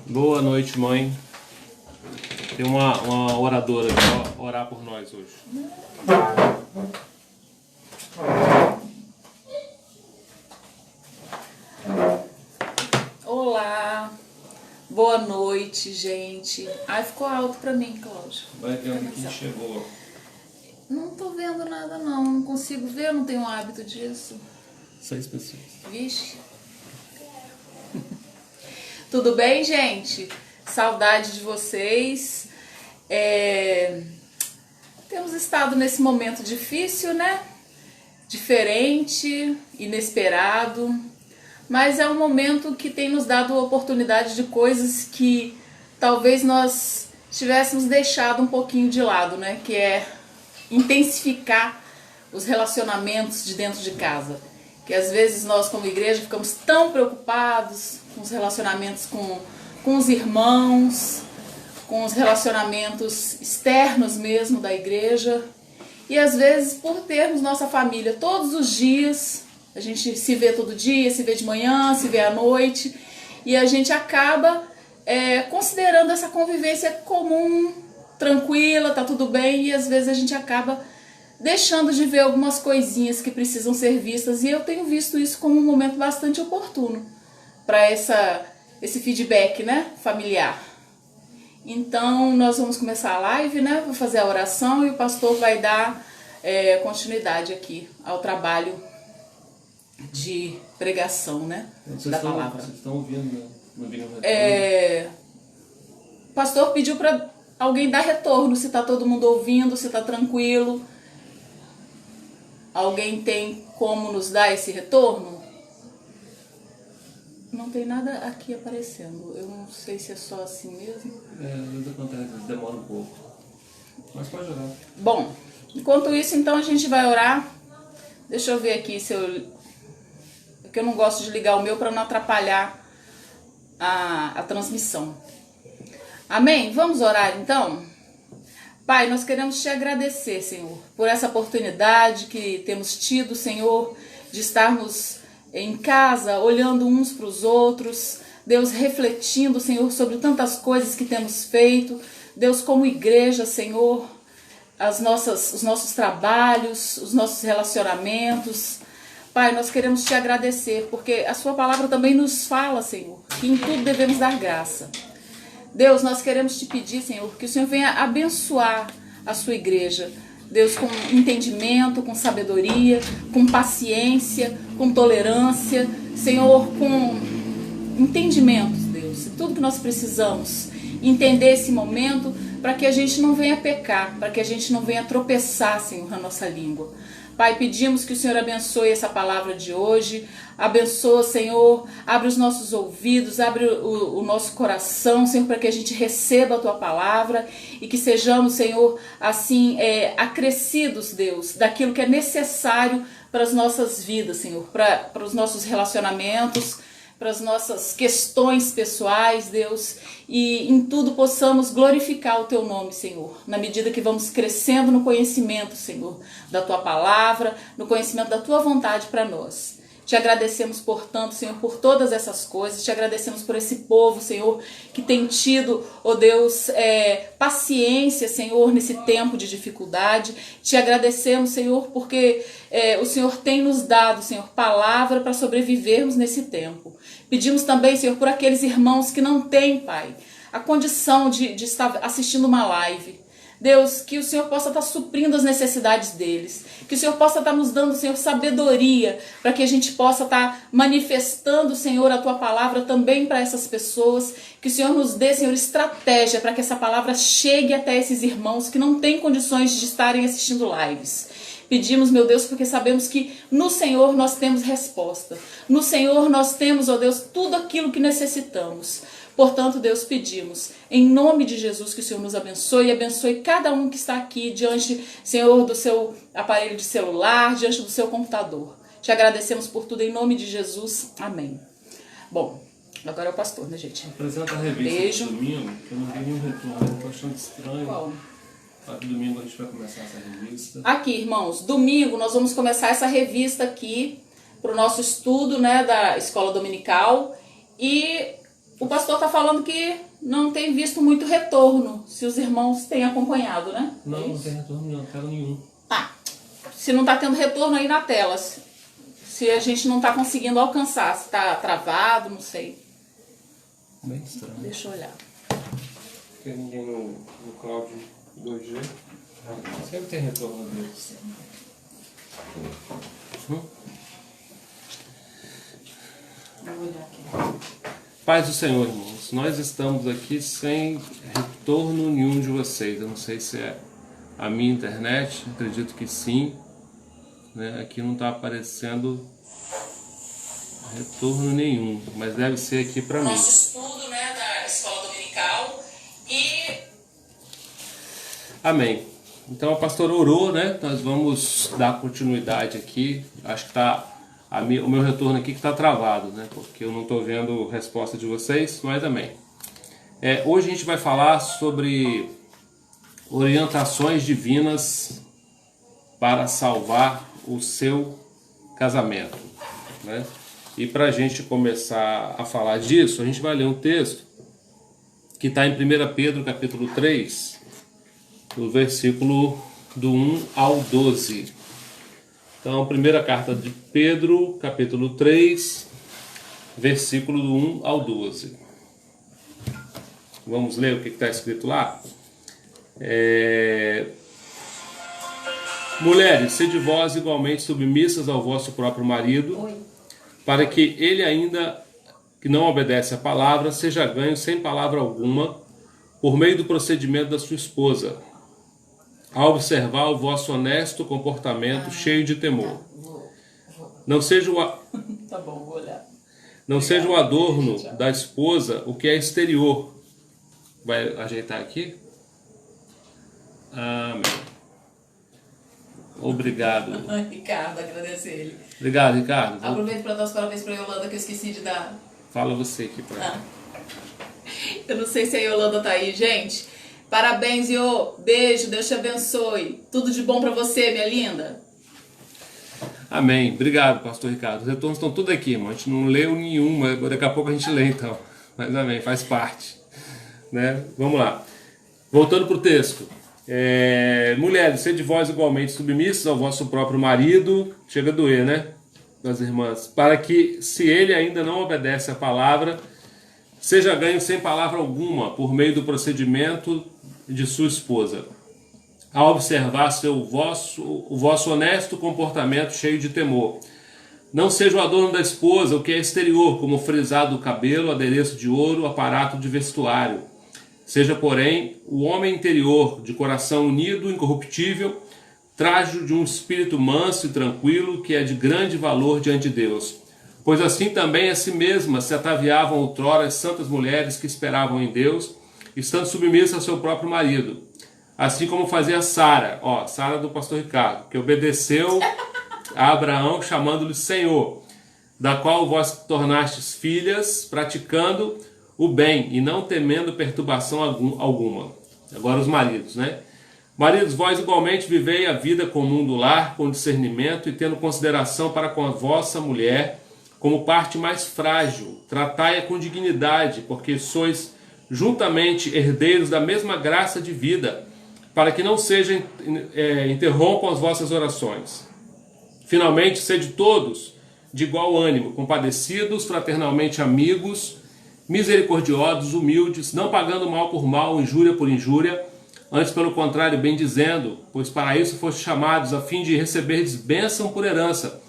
Boa noite, mãe. Tem uma oradora que vai orar por nós hoje. Olá, boa noite, gente. Ai, ficou alto pra mim, Cláudio. Vai vendo quem chegou. Não tô vendo nada não consigo ver, não tenho hábito disso. 6 pessoas. Vixe. Tudo bem, gente? Saudade de vocês. Temos estado nesse momento difícil, né? Diferente, inesperado, mas é um momento que tem nos dado oportunidade de coisas que talvez nós tivéssemos deixado um pouquinho de lado, né? Que é intensificar os relacionamentos de dentro de casa. Que às vezes nós como igreja ficamos tão preocupados com os relacionamentos com os irmãos, com os relacionamentos externos mesmo da igreja. E às vezes por termos nossa família todos os dias, a gente se vê todo dia, se vê de manhã, se vê à noite, e a gente acaba considerando essa convivência comum, tranquila, tá tudo bem, e às vezes a gente acaba deixando de ver algumas coisinhas que precisam ser vistas, e eu tenho visto isso como um momento bastante oportuno para esse feedback, né, familiar. Então nós vamos começar a live, né, vou fazer a oração e o pastor vai dar continuidade aqui ao trabalho de pregação, né, da palavra. Vocês estão ouvindo, não viram retorno? O pastor pediu para alguém dar retorno, se está todo mundo ouvindo, se está tranquilo. Alguém tem como nos dar esse retorno? Não tem nada aqui aparecendo. Eu não sei se é só assim mesmo. Às vezes acontece, demora um pouco. Mas pode orar. Bom, enquanto isso, então a gente vai orar. Deixa eu ver aqui se eu... Porque eu não gosto de ligar o meu para não atrapalhar a transmissão. Amém? Vamos orar então? Pai, nós queremos te agradecer, Senhor, por essa oportunidade que temos tido, Senhor, de estarmos em casa, olhando uns para os outros, Deus, refletindo, Senhor, sobre tantas coisas que temos feito, Deus, como igreja, Senhor, os nossos trabalhos, os nossos relacionamentos. Pai, nós queremos te agradecer, porque a sua palavra também nos fala, Senhor, que em tudo devemos dar graça. Deus, nós queremos te pedir, Senhor, que o Senhor venha abençoar a sua igreja. Deus, com entendimento, com sabedoria, com paciência, com tolerância. Senhor, com entendimentos, Deus. Tudo que nós precisamos entender esse momento para que a gente não venha pecar, para que a gente não venha tropeçar, Senhor, na nossa língua. Pai, pedimos que o Senhor abençoe essa palavra de hoje, abençoa, Senhor, abre os nossos ouvidos, abre o nosso coração, Senhor, para que a gente receba a Tua palavra e que sejamos, Senhor, assim, acrescidos, Deus, daquilo que é necessário para as nossas vidas, Senhor, para os nossos relacionamentos, para as nossas questões pessoais, Deus, e em tudo possamos glorificar o Teu nome, Senhor, na medida que vamos crescendo no conhecimento, Senhor, da Tua palavra, no conhecimento da Tua vontade para nós. Te agradecemos, portanto, Senhor, por todas essas coisas, te agradecemos por esse povo, Senhor, que tem tido, ó Deus, paciência, Senhor, nesse tempo de dificuldade. Te agradecemos, Senhor, porque o Senhor tem nos dado, Senhor, palavra para sobrevivermos nesse tempo. Pedimos também, Senhor, por aqueles irmãos que não têm, Pai, a condição de estar assistindo uma live. Deus, que o Senhor possa estar suprindo as necessidades deles, que o Senhor possa estar nos dando, Senhor, sabedoria, para que a gente possa estar manifestando, Senhor, a Tua palavra também para essas pessoas, que o Senhor nos dê, Senhor, estratégia para que essa palavra chegue até esses irmãos que não têm condições de estarem assistindo lives. Pedimos, meu Deus, porque sabemos que no Senhor nós temos resposta, no Senhor nós temos, ó Deus, tudo aquilo que necessitamos. Portanto, Deus, pedimos, em nome de Jesus, que o Senhor nos abençoe e abençoe cada um que está aqui diante, Senhor, do seu aparelho de celular, diante do seu computador. Te agradecemos por tudo, em nome de Jesus. Amém. Bom, agora é o pastor, né, gente? Apresenta a revista. Beijo. Do domingo, que eu não vi nenhum retorno, estou achando estranho. Qual? Domingo a gente vai começar essa revista. Aqui, irmãos, domingo nós vamos começar essa revista aqui para o nosso estudo, né, da escola dominical. E o pastor está falando que não tem visto muito retorno, se os irmãos têm acompanhado, né? Não, não tem retorno não quero nenhum. Ah, se não está tendo retorno aí na tela, se a gente não está conseguindo alcançar, se está travado, não sei. Bem estranho. Deixa eu olhar. Tem ninguém no Cloud 2G? Sempre tem retorno deles. Vou olhar aqui. Paz do Senhor, irmãos. Nós estamos aqui sem retorno nenhum de vocês. Eu não sei se é a minha internet, acredito que sim. Né? Aqui não está aparecendo retorno nenhum, mas deve ser aqui para mim. Nosso estudo, né, da escola dominical e... Amém. Então a pastora orou, né? Nós vamos dar continuidade aqui. Acho que tá o meu retorno aqui que está travado, né? Porque eu não estou vendo a resposta de vocês, mas amém. Hoje a gente vai falar sobre orientações divinas para salvar o seu casamento, né? E para a gente começar a falar disso, a gente vai ler um texto que está em 1 Pedro capítulo 3, no versículo do 1 ao 12. Então, primeira carta de Pedro, capítulo 3, versículo do 1 ao 12. Vamos ler o que está escrito lá? Mulheres, sede vós igualmente submissas ao vosso próprio marido, para que ele, ainda que não obedece à palavra, seja ganho sem palavra alguma, por meio do procedimento da sua esposa, a observar o vosso honesto comportamento cheio de temor. Não seja o Tá bom, vou olhar. Não seja o adorno da esposa o que é exterior. Vai ajeitar aqui? Amém. Obrigado. Ricardo, agradecer ele. Obrigado, Ricardo. Aproveito para dar os parabéns para a Yolanda, que eu esqueci de dar. Fala você aqui para ela. Eu não sei se a Yolanda tá aí, gente. Parabéns, Iô. Beijo, Deus te abençoe. Tudo de bom para você, minha linda. Amém. Obrigado, pastor Ricardo. Os retornos estão tudo aqui, irmão. A gente não leu nenhum, mas daqui a pouco a gente lê, então. Mas amém, faz parte. Né? Vamos lá. Voltando para o texto. Mulheres, sede vós igualmente submissas ao vosso próprio marido. Chega a doer, né? Das irmãs. Para que, se ele ainda não obedece à palavra, seja ganho sem palavra alguma, por meio do procedimento de sua esposa, a observar o vosso honesto comportamento cheio de temor. Não seja o adorno da esposa o que é exterior, como frisado do cabelo, adereço de ouro, aparato de vestuário. Seja, porém, o homem interior, de coração unido, incorruptível, trajo de um espírito manso e tranquilo, que é de grande valor diante de Deus. Pois assim também a si mesmas se ataviavam outrora as santas mulheres que esperavam em Deus, estando submissas ao seu próprio marido. Assim como fazia Sara, Sara do pastor Ricardo, que obedeceu a Abraão, chamando-lhe Senhor, da qual vós tornastes filhas, praticando o bem e não temendo perturbação alguma. Agora os maridos, né? Maridos, vós igualmente vivei a vida comum do lar, com discernimento e tendo consideração para com a vossa mulher, como parte mais frágil. Tratai-a com dignidade, porque sois juntamente herdeiros da mesma graça de vida, para que não interrompam as vossas orações. Finalmente, sede todos de igual ânimo, compadecidos, fraternalmente amigos, misericordiosos, humildes, não pagando mal por mal, injúria por injúria, antes pelo contrário, bem dizendo, pois para isso foste chamados, a fim de receberdes bênção por herança.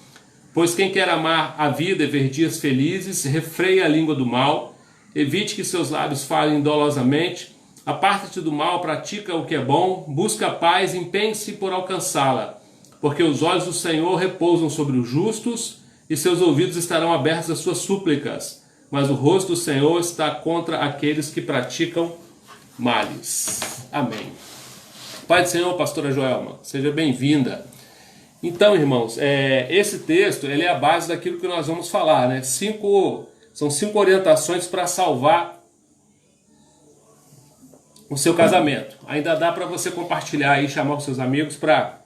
Pois quem quer amar a vida e ver dias felizes, refreie a língua do mal, evite que seus lábios falem dolosamente, aparta-te do mal, pratica o que é bom, busca a paz, empenhe-se por alcançá-la, porque os olhos do Senhor repousam sobre os justos e seus ouvidos estarão abertos às suas súplicas. mas o rosto do Senhor está contra aqueles que praticam males. Amém. Pai do Senhor, pastora Joelma, seja bem-vinda. Então, irmãos, esse texto ele é a base daquilo que nós vamos falar, né? São 5 orientações para salvar o seu casamento. Ainda dá para você compartilhar e chamar os seus amigos para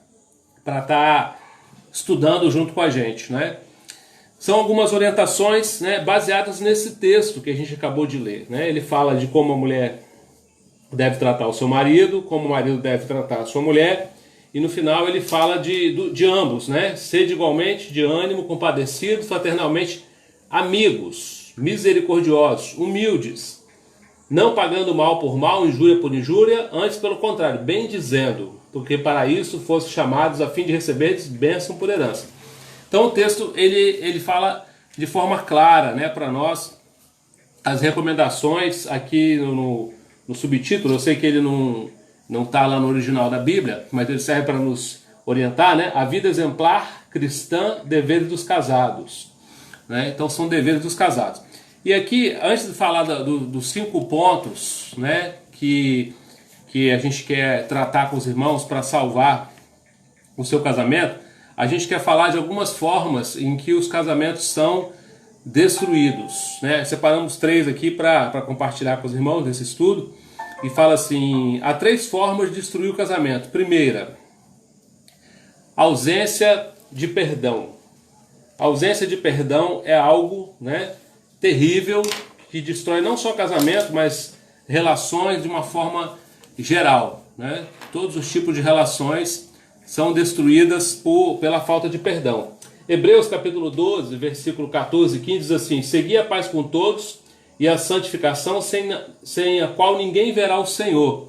estar estudando junto com a gente, né? São algumas orientações, né, baseadas nesse texto que a gente acabou de ler, né? Ele fala de como a mulher deve tratar o seu marido, como o marido deve tratar a sua mulher, e no final ele fala de ambos, né? Sede igualmente de ânimo, compadecidos, fraternalmente amigos, misericordiosos, humildes, não pagando mal por mal, injúria por injúria, antes pelo contrário, bem dizendo, porque para isso fossem chamados a fim de receber bênção por herança. Então o texto ele fala de forma clara, né, para nós as recomendações aqui no subtítulo. Eu sei que ele não está lá no original da Bíblia, mas ele serve para nos orientar, né? A vida exemplar cristã, deveres dos casados, né? Então são deveres dos casados. E aqui, antes de falar dos 5 pontos, né, que a gente quer tratar com os irmãos para salvar o seu casamento, a gente quer falar de algumas formas em que os casamentos são destruídos, né? Separamos 3 aqui para compartilhar com os irmãos nesse estudo. E fala assim: há 3 formas de destruir o casamento. Primeira, ausência de perdão. A ausência de perdão é algo, né, terrível, que destrói não só casamento, mas relações de uma forma geral, né? Todos os tipos de relações são destruídas pela falta de perdão. Hebreus capítulo 12, versículo 14 e 15 diz assim: segui a paz com todos e a santificação, sem a qual ninguém verá o Senhor,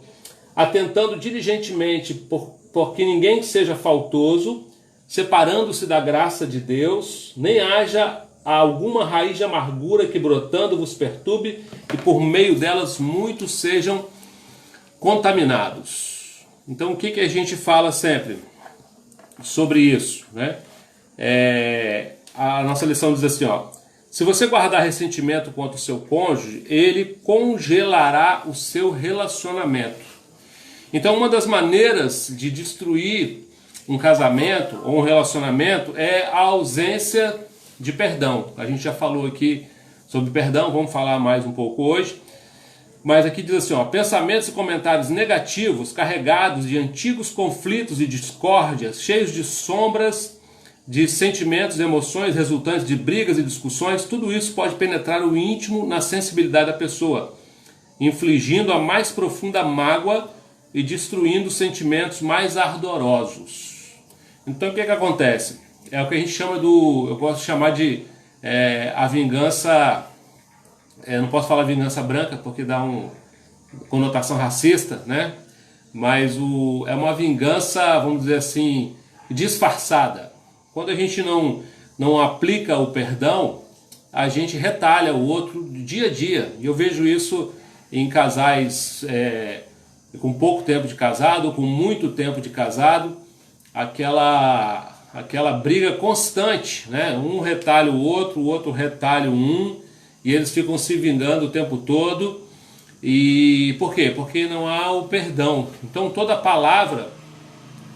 atentando diligentemente por que ninguém seja faltoso, separando-se da graça de Deus, nem haja alguma raiz de amargura que brotando vos perturbe, e por meio delas muitos sejam contaminados. Então o que a gente fala sempre sobre isso, né? A nossa lição diz assim, ó: se você guardar ressentimento contra o seu cônjuge, ele congelará o seu relacionamento. Então, uma das maneiras de destruir um casamento ou um relacionamento é a ausência de perdão. A gente já falou aqui sobre perdão, vamos falar mais um pouco hoje. Mas aqui diz assim, ó: pensamentos e comentários negativos, carregados de antigos conflitos e discórdias, cheios de sombras, de sentimentos e emoções resultantes de brigas e discussões, tudo isso pode penetrar o íntimo na sensibilidade da pessoa, infligindo a mais profunda mágoa e destruindo os sentimentos mais ardorosos. Então o que acontece? É o que a gente chama eu gosto de chamar de a vingança, não posso falar vingança branca porque dá uma conotação racista, né? Mas é uma vingança, vamos dizer assim, disfarçada. Quando a gente não aplica o perdão, a gente retalha o outro dia a dia. E eu vejo isso em casais com pouco tempo de casado, ou com muito tempo de casado, aquela briga constante, né? Um retalha o outro retalha um, e eles ficam se vingando o tempo todo. E por quê? Porque não há o perdão. Então toda palavra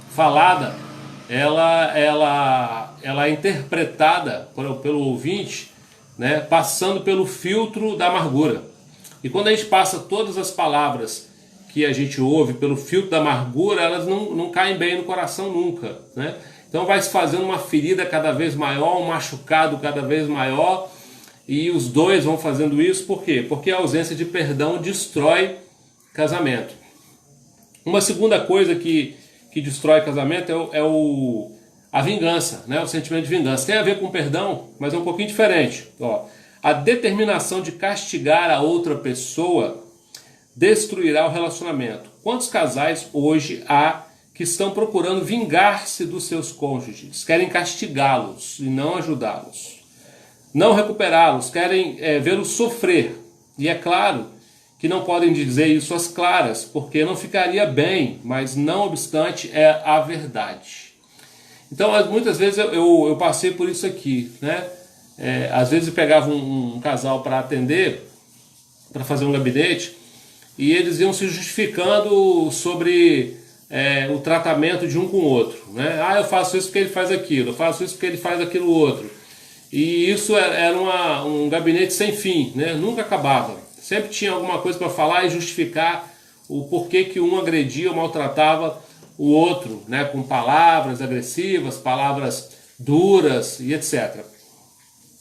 falada, ela é interpretada pelo ouvinte, né, passando pelo filtro da amargura. E quando a gente passa todas as palavras que a gente ouve pelo filtro da amargura, elas não caem bem no coração nunca, né? Então vai se fazendo uma ferida cada vez maior, um machucado cada vez maior, e os dois vão fazendo isso. Por quê? Porque a ausência de perdão destrói casamento. Uma segunda coisa que destrói casamento é a vingança, né? O sentimento de vingança. Tem a ver com perdão, mas é um pouquinho diferente. Ó, a determinação de castigar a outra pessoa destruirá o relacionamento. Quantos casais hoje há que estão procurando vingar-se dos seus cônjuges? Querem castigá-los e não ajudá-los. Não recuperá-los, querem vê-los sofrer. E é claro que não podem dizer isso às claras, porque não ficaria bem, mas não obstante é a verdade. Então muitas vezes eu passei por isso aqui, né? às vezes eu pegava um casal para atender, para fazer um gabinete, e eles iam se justificando sobre o tratamento de um com o outro, né? Ah, eu faço isso porque ele faz aquilo, eu faço isso porque ele faz aquilo outro. E isso era um gabinete sem fim, né? Nunca acabava. Sempre tinha alguma coisa para falar e justificar o porquê que um agredia ou maltratava o outro, né? Com palavras agressivas, palavras duras e etc.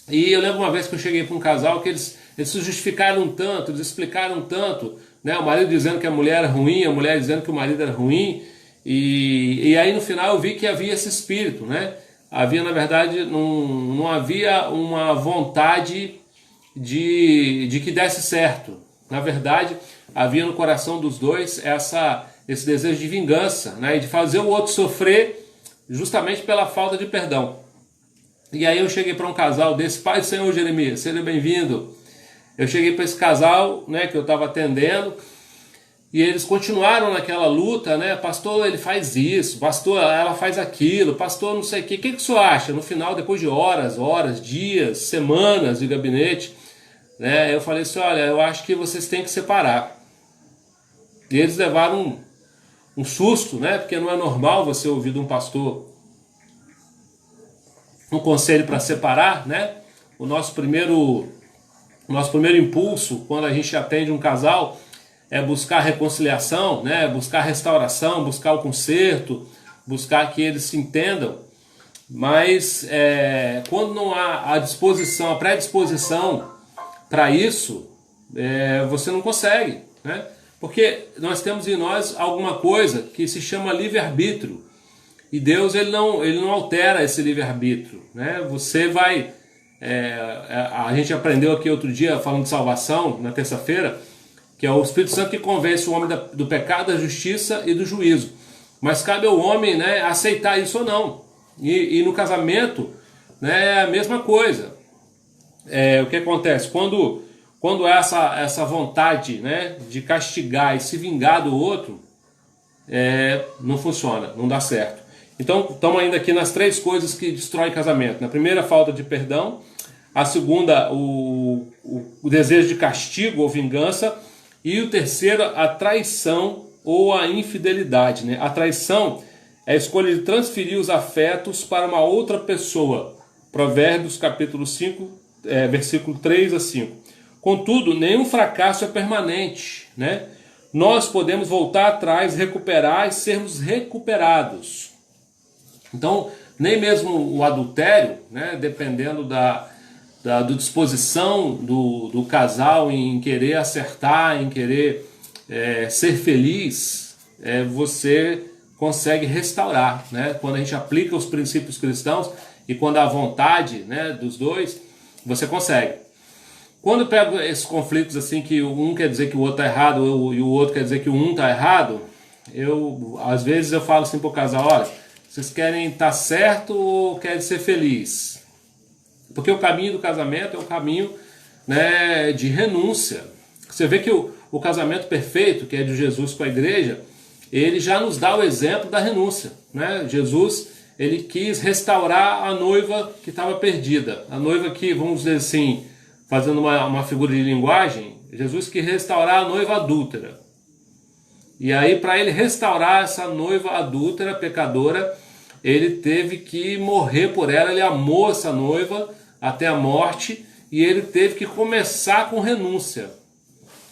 E eu lembro uma vez que eu cheguei para um casal que eles se justificaram tanto, eles explicaram tanto, né? O marido dizendo que a mulher era ruim, a mulher dizendo que o marido era ruim, e aí no final eu vi que havia esse espírito, né? Havia, na verdade, não havia uma vontade de que desse certo. Na verdade, havia no coração dos dois esse desejo de vingança, né? E de fazer o outro sofrer justamente pela falta de perdão. E aí eu cheguei para um casal desse, Pai do Senhor Jeremias, seja bem-vindo. Eu cheguei para esse casal, né, que eu estava atendendo, e eles continuaram naquela luta, né? Pastor, ele faz isso, pastor, ela faz aquilo, pastor, não sei o quê. O que o senhor acha? No final, depois de horas, dias, semanas de gabinete, né, eu falei assim, olha, eu acho que vocês têm que separar. E eles levaram um susto, né? Porque não é normal você ouvir de um pastor um conselho para separar, né? O nosso primeiro impulso quando a gente atende um casal é buscar reconciliação, né? Buscar restauração, buscar o conserto, buscar que eles se entendam. Mas quando não há a disposição, a predisposição para isso, você não consegue, né? Porque nós temos em nós alguma coisa que se chama livre-arbítrio. E Deus ele não altera esse livre-arbítrio, né? Você vai... a gente aprendeu aqui outro dia, falando de salvação, na terça-feira, que é o Espírito Santo que convence o homem do pecado, da justiça e do juízo. Mas cabe ao homem, né, aceitar isso ou não. E no casamento, né, é a mesma coisa. O que acontece? Quando há essa vontade, né, de castigar e se vingar do outro, não funciona, não dá certo. Então, estamos ainda aqui nas 3 coisas que destroem casamento. Na primeira, a falta de perdão. A segunda, o desejo de castigo ou vingança. E o terceiro, a traição ou a infidelidade, né? A traição é a escolha de transferir os afetos para uma outra pessoa. Provérbios capítulo 5, versículo 3 a 5. Contudo, nenhum fracasso é permanente, né? Nós podemos voltar atrás, recuperar e sermos recuperados. Então, nem mesmo o adultério, né, dependendo da disposição do casal em querer acertar, em querer ser feliz, você consegue restaurar, né? Quando a gente aplica os princípios cristãos e quando há vontade, né, dos dois, você consegue. Quando eu pego esses conflitos assim, que um quer dizer que o outro está errado e o outro quer dizer que um está errado, às vezes eu falo assim para o casal, olha, vocês querem estar certo ou querem ser feliz? Porque o caminho do casamento é um caminho, né, de renúncia. Você vê que o casamento perfeito, que é de Jesus com a igreja, ele já nos dá o exemplo da renúncia, né? Jesus, ele quis restaurar a noiva que estava perdida. A noiva que, vamos dizer assim, fazendo uma figura de linguagem, Jesus quis restaurar a noiva adúltera. E aí, para ele restaurar essa noiva adúltera, pecadora, ele teve que morrer por ela, ele amou essa noiva até a morte, e ele teve que começar com renúncia.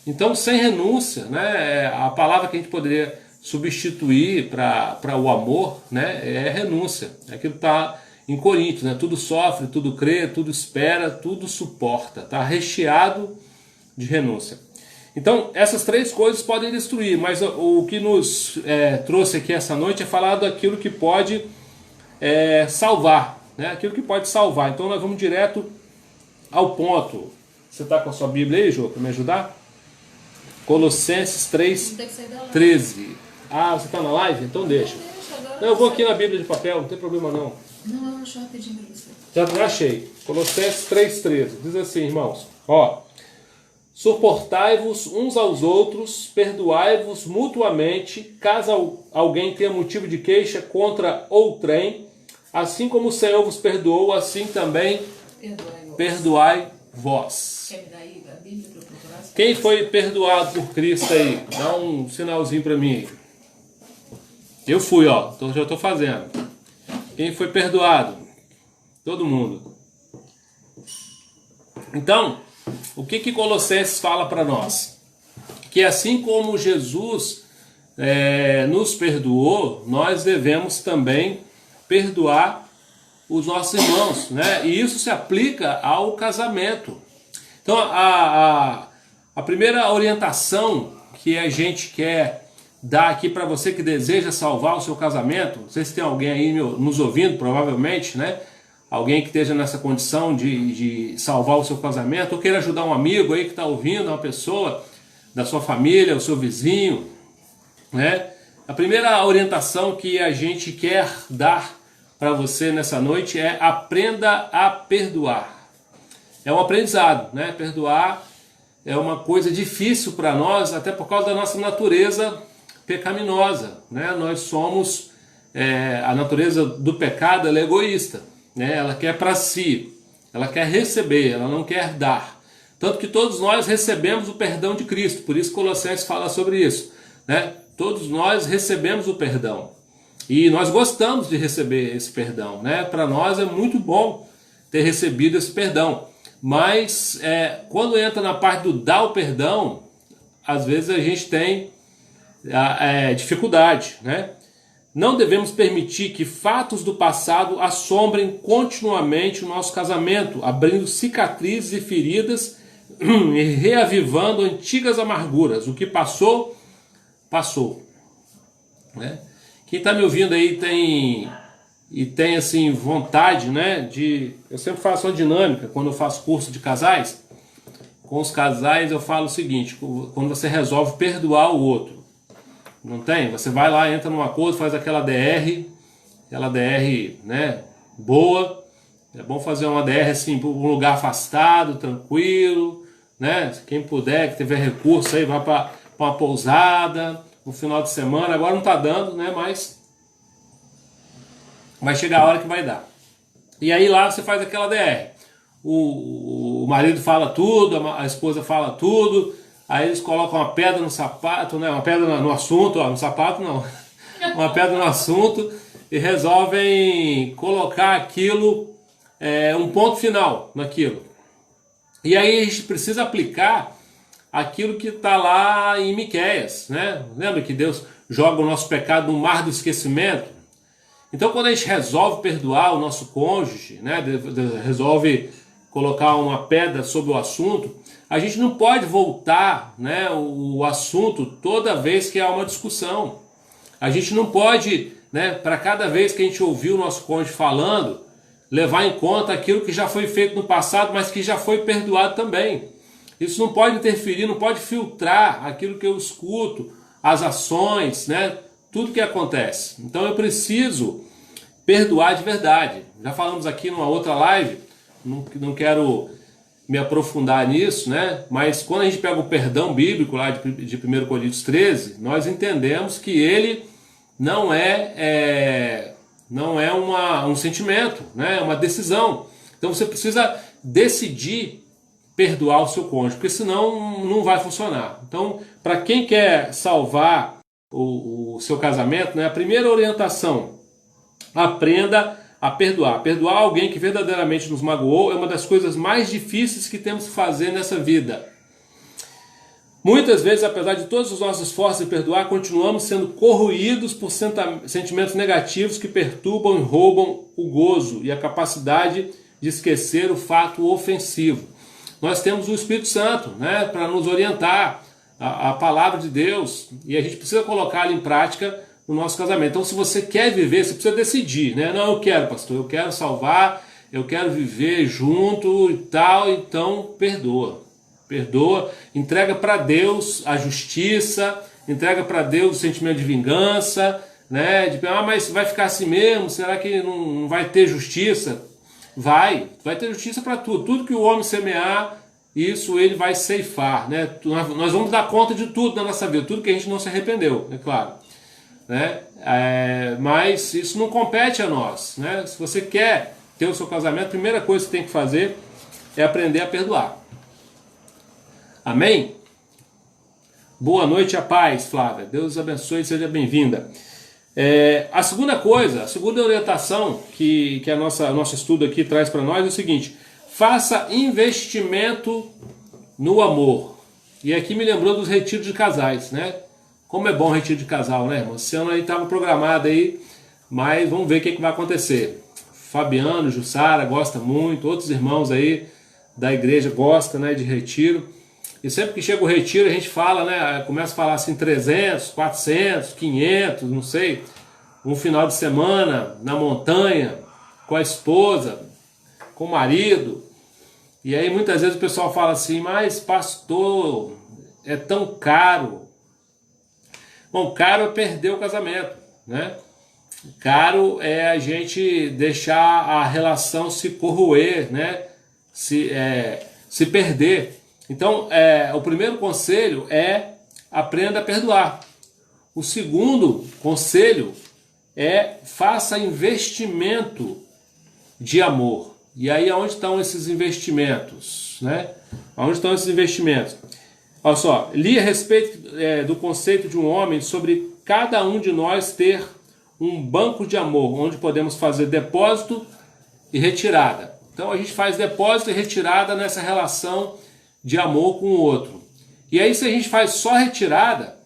Então, sem renúncia, né, a palavra que a gente poderia substituir para o amor, né, é renúncia. É aquilo que está em Coríntios, né? Tudo sofre, tudo crê, tudo espera, tudo suporta. Está recheado de renúncia. Então, essas 3 coisas podem destruir, mas o que nos trouxe aqui essa noite é falar daquilo que pode salvar, né? Aquilo que pode salvar. Então, nós vamos direto ao ponto. Você está com a sua Bíblia aí, Jô, para me ajudar? Colossenses 3:13. Ah, você está na live? Então deixa. Não, eu vou aqui na Bíblia de papel, não tem problema não. Não, eu já pedi para você. Já achei. Colossenses 3:13. Diz assim, irmãos. Ó. Suportai-vos uns aos outros, perdoai-vos mutuamente, caso alguém tenha motivo de queixa contra outrem, assim como o Senhor vos perdoou, assim também perdoai vós. Quer me dar aí a Bíblia para eu procurar? Quem foi perdoado por Cristo aí? Dá um sinalzinho para mim aí. Eu fui, ó. Então já estou fazendo. Quem foi perdoado? Todo mundo. Então, o que Colossenses fala para nós? Que assim como Jesus nos perdoou, nós devemos também perdoar os nossos irmãos, né? E isso se aplica ao casamento. Então, a primeira orientação que a gente quer dar aqui para você que deseja salvar o seu casamento, não sei se tem alguém aí nos ouvindo, provavelmente, né? Alguém que esteja nessa condição de salvar o seu casamento, ou queira ajudar um amigo aí que está ouvindo, uma pessoa da sua família, o seu vizinho, né? A primeira orientação que a gente quer dar para você nessa noite é: aprenda a perdoar. É um aprendizado, né? Perdoar é uma coisa difícil para nós, até por causa da nossa natureza pecaminosa, né? Nós somos, a natureza do pecado, ela é egoísta, né? Ela quer para si, ela quer receber, ela não quer dar. Tanto que todos nós recebemos o perdão de Cristo, por isso Colossenses fala sobre isso, né? Todos nós recebemos o perdão e nós gostamos de receber esse perdão, né? Para nós é muito bom ter recebido esse perdão, mas quando entra na parte do dar o perdão, às vezes a gente tem dificuldade, né? Não devemos permitir que fatos do passado assombrem continuamente o nosso casamento, abrindo cicatrizes e feridas e reavivando antigas amarguras. O que passou, passou, né? Quem está me ouvindo aí tem assim vontade, né? Eu sempre faço uma dinâmica quando eu faço curso de casais. Com os casais eu falo o seguinte: quando você resolve perdoar o outro, não tem? Você vai lá, entra num acordo, faz aquela DR, né, boa. É bom fazer uma DR assim, para um lugar afastado, tranquilo, né? Quem puder, que tiver recurso aí, vai para uma pousada, no final de semana. Agora não está dando, né? Mas vai chegar a hora que vai dar. E aí lá você faz aquela DR. O marido fala tudo, a esposa fala tudo. Aí eles colocam uma pedra no sapato, né? Uma pedra no assunto, ó, no sapato não. Uma pedra no assunto e resolvem colocar aquilo, um ponto final naquilo. E aí a gente precisa aplicar aquilo que está lá em Miqueias, né? Lembra que Deus joga o nosso pecado no mar do esquecimento? Então quando a gente resolve perdoar o nosso cônjuge, né? Resolve colocar uma pedra sobre o assunto, a gente não pode voltar, né, o assunto toda vez que há uma discussão. A gente não pode, né, para cada vez que a gente ouvir o nosso cônjuge falando, levar em conta aquilo que já foi feito no passado, mas que já foi perdoado também. Isso não pode interferir, não pode filtrar aquilo que eu escuto, as ações, né, tudo que acontece. Então eu preciso perdoar de verdade. Já falamos aqui numa outra live, não quero me aprofundar nisso, né? Mas quando a gente pega o perdão bíblico lá de 1 Coríntios 13, nós entendemos que ele não é um sentimento, né? É uma decisão. Então você precisa decidir perdoar o seu cônjuge, porque senão não vai funcionar. Então, para quem quer salvar o seu casamento, né? A primeira orientação: aprenda a perdoar. Perdoar alguém que verdadeiramente nos magoou é uma das coisas mais difíceis que temos que fazer nessa vida. Muitas vezes, apesar de todos os nossos esforços em perdoar, continuamos sendo corroídos por sentimentos negativos que perturbam e roubam o gozo e a capacidade de esquecer o fato ofensivo. Nós temos o Espírito Santo, né, para nos orientar, a palavra de Deus, e a gente precisa colocá-la em prática no nosso casamento. Então, se você quer viver, você precisa decidir, né? Não, eu quero, pastor, eu quero salvar, eu quero viver junto e tal. Então, perdoa. Perdoa, entrega para Deus a justiça, entrega para Deus o sentimento de vingança, né? Mas vai ficar assim mesmo? Será que não vai ter justiça? Vai ter justiça para tudo. Tudo que o homem semear, isso ele vai ceifar, né? Nós vamos dar conta de tudo na nossa vida, tudo que a gente não se arrependeu, é claro. Né? Mas isso não compete a nós, né? Se você quer ter o seu casamento, a primeira coisa que você tem que fazer é aprender a perdoar. Amém? Boa noite, a paz, Flávia. Deus abençoe, seja bem-vinda. A segunda coisa, a segunda orientação que nosso estudo aqui traz para nós é o seguinte: faça investimento no amor. E aqui me lembrou dos retiros de casais, né? Como é bom o retiro de casal, né, irmão? Esse ano aí estava programado aí, mas vamos ver o que vai acontecer. Fabiano, Jussara gosta muito, outros irmãos aí da igreja gostam, né, de retiro. E sempre que chega o retiro a gente fala, né, começa a falar assim 300, 400, 500, não sei, um final de semana na montanha, com a esposa, com o marido. E aí muitas vezes o pessoal fala assim, mas pastor, é tão caro. Bom, caro é perder o casamento, né? Caro é a gente deixar a relação se corroer, né? Se perder. Então, o primeiro conselho é aprenda a perdoar. O segundo conselho é faça investimento de amor. E aí, aonde estão esses investimentos, né? Onde estão esses investimentos? Olha só, li a respeito do conceito de um homem sobre cada um de nós ter um banco de amor, onde podemos fazer depósito e retirada. Então a gente faz depósito e retirada nessa relação de amor com o outro. E aí se a gente faz só retirada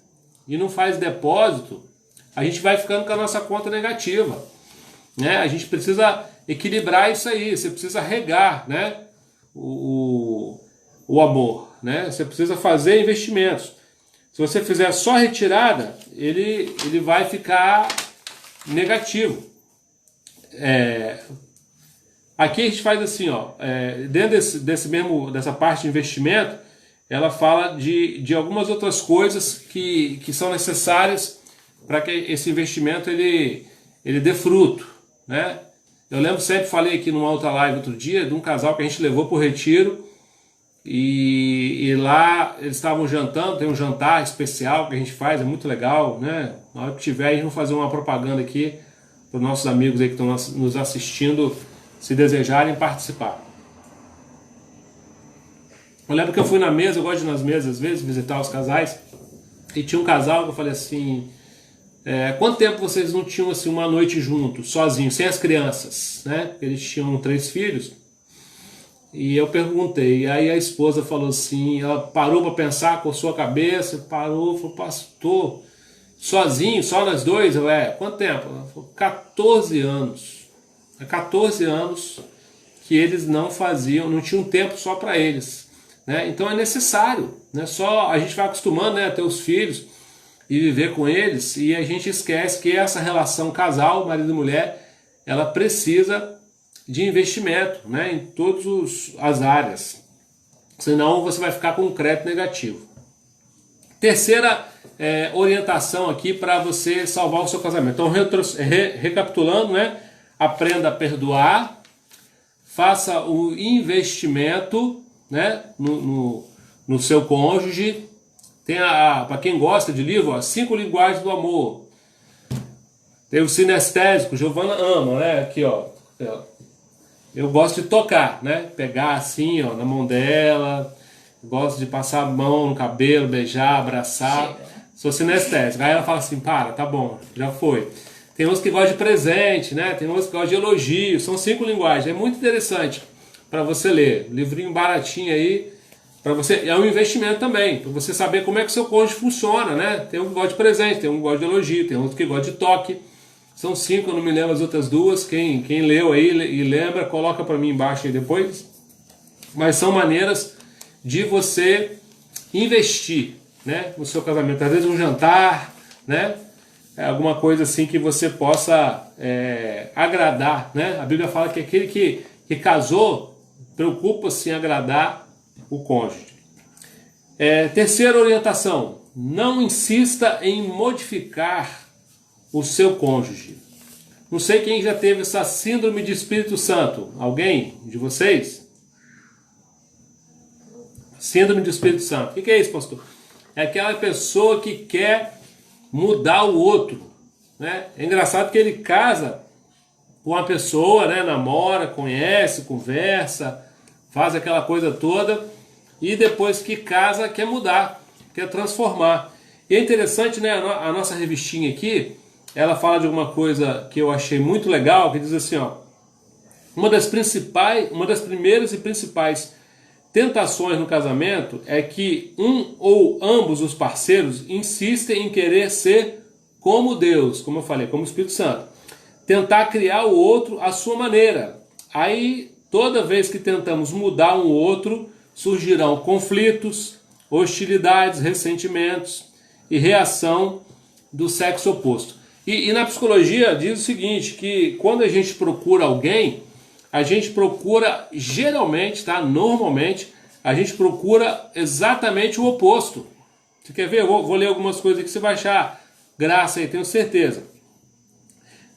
e não faz depósito, a gente vai ficando com a nossa conta negativa, né? A gente precisa equilibrar isso aí, você precisa regar, né, o amor, né? Você precisa fazer investimentos. Se você fizer só retirada, ele vai ficar negativo. Aqui a gente faz assim, ó, dentro dessa parte de investimento, ela fala de algumas outras coisas que são necessárias para que esse investimento ele dê fruto, né? Eu lembro, sempre falei aqui numa outra live outro dia, de um casal que a gente levou para o retiro, e lá eles estavam jantando, tem um jantar especial que a gente faz, é muito legal, né? Na hora que tiver, a gente vai fazer uma propaganda aqui para os nossos amigos aí que estão nos assistindo, se desejarem participar. Eu lembro que eu fui na mesa, eu gosto de ir nas mesas às vezes, visitar os casais, e tinha um casal que eu falei assim, quanto tempo vocês não tinham assim, uma noite juntos, sozinhos, sem as crianças, né? Eles tinham 3 filhos. E eu perguntei, e aí a esposa falou assim, ela parou para pensar, coçou a cabeça, parou, falou, pastor, sozinho, só nós dois? Eu, quanto tempo? Ela falou, 14 anos. Há 14 anos que eles não tinham tempo só para eles, né? Então é necessário, né? Só a gente vai acostumando, né, a ter os filhos e viver com eles, e a gente esquece que essa relação casal, marido e mulher, ela precisa de investimento, né, em todas as áreas, senão você vai ficar com um crédito negativo. Terceira orientação aqui para você salvar o seu casamento. Então, recapitulando, né, aprenda a perdoar, faça o investimento, né, no seu cônjuge. Tem para quem gosta de livro, 5 linguagens do amor. Tem o sinestésico, Giovana ama, né, aqui ó. Eu gosto de tocar, né? Pegar assim, ó, na mão dela. Gosto de passar a mão no cabelo, beijar, abraçar. Chega, né? Sou sinestésico. Aí ela fala assim, para, tá bom, já foi. Tem uns que gostam de presente, né? Tem uns que gostam de elogio. São 5 linguagens. É muito interessante para você ler. Livrinho baratinho aí. Para você, é um investimento também. Para você saber como é que o seu cônjuge funciona, né? Tem um que gosta de presente, tem um que gosta de elogio, tem outro que gosta de toque. São 5, eu não me lembro as outras 2. Quem leu aí e lembra, coloca para mim embaixo aí depois. Mas são maneiras de você investir, né, no seu casamento. Às vezes um jantar, né? Alguma coisa assim que você possa agradar, né? A Bíblia fala que aquele que casou preocupa-se em agradar o cônjuge. Terceira orientação: não insista em modificar o seu cônjuge. Não sei quem já teve essa síndrome de Espírito Santo. Alguém de vocês? Síndrome de Espírito Santo. O que é isso, pastor? É aquela pessoa que quer mudar o outro, né? É engraçado que ele casa com uma pessoa, né? Namora, conhece, conversa, faz aquela coisa toda e depois que casa quer mudar, quer transformar. E é interessante, né, a nossa revistinha aqui, ela fala de alguma coisa que eu achei muito legal, que diz assim, ó, uma das primeiras e principais tentações no casamento é que um ou ambos os parceiros insistem em querer ser como Deus, como eu falei, como o Espírito Santo. Tentar criar o outro à sua maneira. Aí, toda vez que tentamos mudar um outro, surgirão conflitos, hostilidades, ressentimentos e reação do sexo oposto. E na psicologia diz o seguinte, que quando a gente procura alguém, a gente procura geralmente, tá? Normalmente, a gente procura exatamente o oposto. Você quer ver? Eu vou ler algumas coisas aqui que você vai achar graça aí, tenho certeza.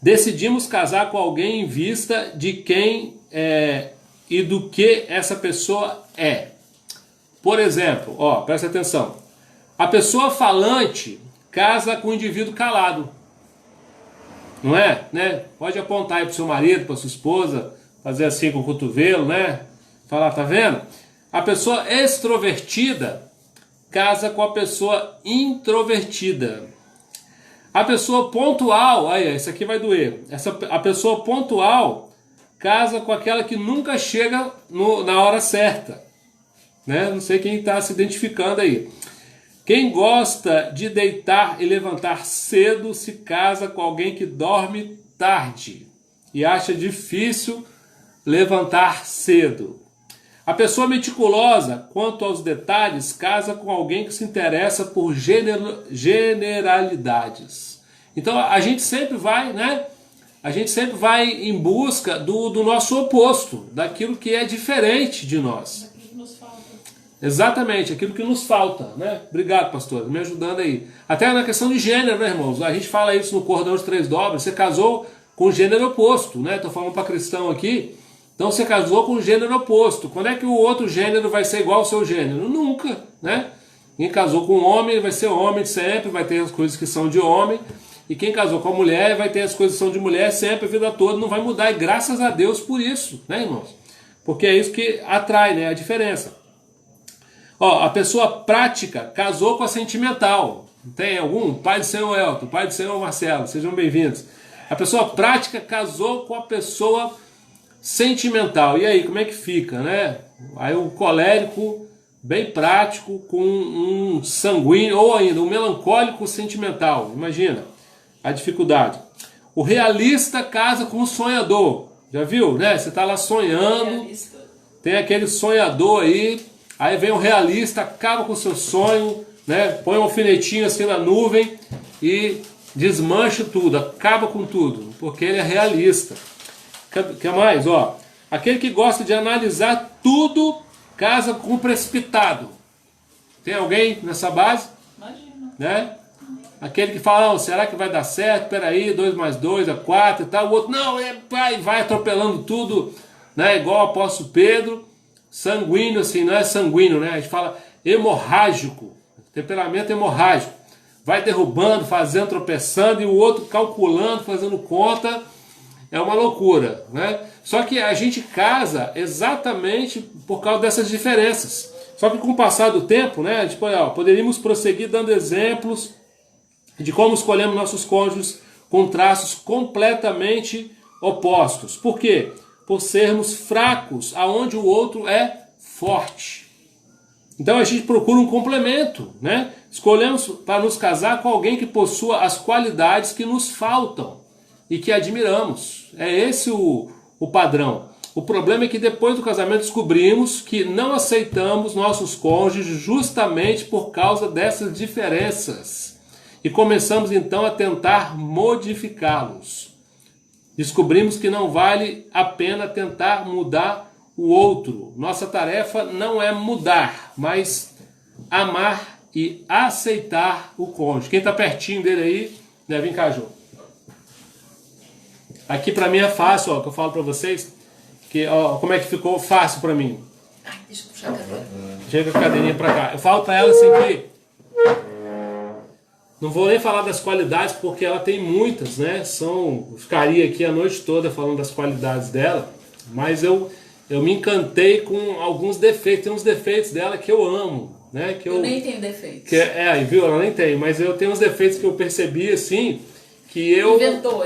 Decidimos casar com alguém em vista de quem e do que essa pessoa é. Por exemplo, ó, presta atenção. A pessoa falante casa com o indivíduo calado. Não é? Né? Pode apontar aí para o seu marido, para sua esposa, fazer assim com o cotovelo, né? Falar, tá vendo? A pessoa extrovertida casa com a pessoa introvertida. A pessoa pontual, aí, isso aqui vai doer. A pessoa pontual casa com aquela que nunca chega na hora certa. Né? Não sei quem está se identificando aí. Quem gosta de deitar e levantar cedo se casa com alguém que dorme tarde e acha difícil levantar cedo. A pessoa meticulosa quanto aos detalhes casa com alguém que se interessa por generalidades. Então a gente sempre vai, né? A gente sempre vai em busca do nosso oposto, daquilo que é diferente de nós. Exatamente, aquilo que nos falta, né? Obrigado, pastor, me ajudando aí. Até na questão de gênero, né, irmãos? A gente fala isso no Cordão de Três Dobras, você casou com o gênero oposto, né? Estou falando para cristão aqui. Então você casou com o gênero oposto. Quando é que o outro gênero vai ser igual ao seu gênero? Nunca, né? Quem casou com um homem vai ser homem sempre, vai ter as coisas que são de homem. E quem casou com a mulher vai ter as coisas que são de mulher sempre, a vida toda, não vai mudar. E graças a Deus por isso, né, irmãos? Porque é isso que atrai, né? A diferença. Ó, a pessoa prática casou com a sentimental. Tem algum? Pai do Senhor Elton, pai do Senhor Marcelo, sejam bem-vindos. A pessoa prática casou com a pessoa sentimental. E aí, como é que fica, né? Aí o colérico, bem prático, com um sanguíneo, ou ainda um melancólico sentimental. Imagina a dificuldade. O realista casa com o sonhador. Já viu, né? Você está lá sonhando, tem aquele sonhador aí. Aí vem o realista, acaba com o seu sonho, né? Põe um alfinetinho assim na nuvem e desmancha tudo, acaba com tudo, porque ele é realista. Que mais? Ó, aquele que gosta de analisar tudo casa com o precipitado. Tem alguém nessa base? Imagina. Né? Aquele que fala, oh, será que vai dar certo? Peraí, 2 mais 2 é 4 e tal. O outro, não, vai atropelando tudo, né? Igual o apóstolo Pedro. Sanguíneo, assim, não é sanguíneo, né? A gente fala hemorrágico, temperamento hemorrágico. Vai derrubando, fazendo, tropeçando, e o outro calculando, fazendo conta. É uma loucura, né? Só que a gente casa exatamente por causa dessas diferenças. Só que com o passar do tempo, né? Tipo, ó, poderíamos prosseguir dando exemplos de como escolhemos nossos cônjuges com traços completamente opostos. Por quê? Por sermos fracos, aonde o outro é forte. Então a gente procura um complemento, né? Escolhemos para nos casar com alguém que possua as qualidades que nos faltam e que admiramos. É esse o padrão. O problema é que depois do casamento descobrimos que não aceitamos nossos cônjuges justamente por causa dessas diferenças. E começamos então a tentar modificá-los. Descobrimos que não vale a pena tentar mudar o outro. Nossa tarefa não é mudar, mas amar e aceitar o cônjuge. Quem está pertinho dele aí, né? Vem cá, Jô. Aqui para mim é fácil, ó, que eu falo para vocês, que, ó, como é que ficou fácil para mim. Ai, deixa eu puxar a cadeira. Chega a cadeirinha para cá. Eu falo para ela assim que não vou nem falar das qualidades, porque ela tem muitas, né? Ficaria aqui a noite toda falando das qualidades dela, mas eu eu me encantei com alguns defeitos. Tem uns defeitos dela que eu amo, né? Que eu nem tenho defeitos. Viu? Ela nem tem, mas eu tenho uns defeitos que eu percebi assim, que eu... Ele inventou.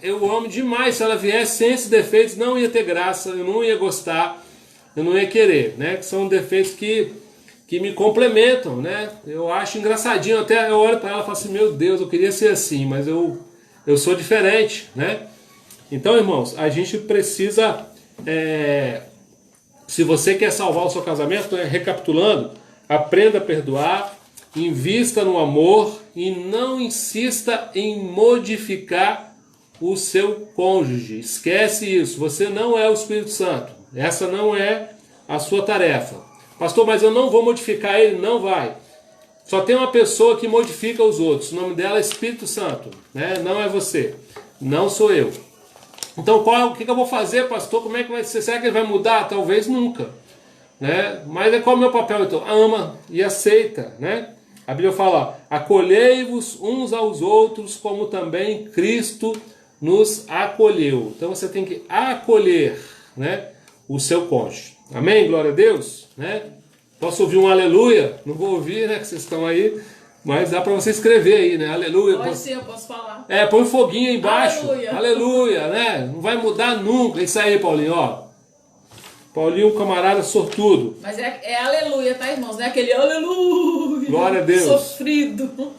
Eu amo demais. Se ela viesse sem esses defeitos, não ia ter graça, eu não ia gostar, eu não ia querer, né? Que são defeitos que me complementam, né? Eu acho engraçadinho, até eu olho para ela e falo assim, meu Deus, eu queria ser assim, mas eu sou diferente, né? Então, irmãos, a gente precisa, se você quer salvar o seu casamento, recapitulando, aprenda a perdoar, invista no amor e não insista em modificar o seu cônjuge. Esquece isso, você não é o Espírito Santo, essa não é a sua tarefa. Pastor, mas eu não vou modificar ele, não vai. Só tem uma pessoa que modifica os outros, o nome dela é Espírito Santo, né? Não é você, não sou eu. Então o que eu vou fazer, pastor? Como é que vai ser? Será que ele vai mudar? Talvez nunca, né? Mas qual é o meu papel então? Ama e aceita, né? A Bíblia fala, acolhei-vos uns aos outros como também Cristo nos acolheu. Então você tem que acolher, né, o seu cônjuge. Amém? Glória a Deus, né? Posso ouvir um aleluia? Não vou ouvir, né, que vocês estão aí, mas dá para você escrever aí, né? Aleluia. Pode ser, eu posso falar. Põe um foguinho aí embaixo. Aleluia. Aleluia, né? Não vai mudar nunca. Isso aí, Paulinho, ó. Paulinho, camarada sortudo. Mas é aleluia, tá, irmãos? Não é aquele aleluia. Glória a Deus. Sofrido.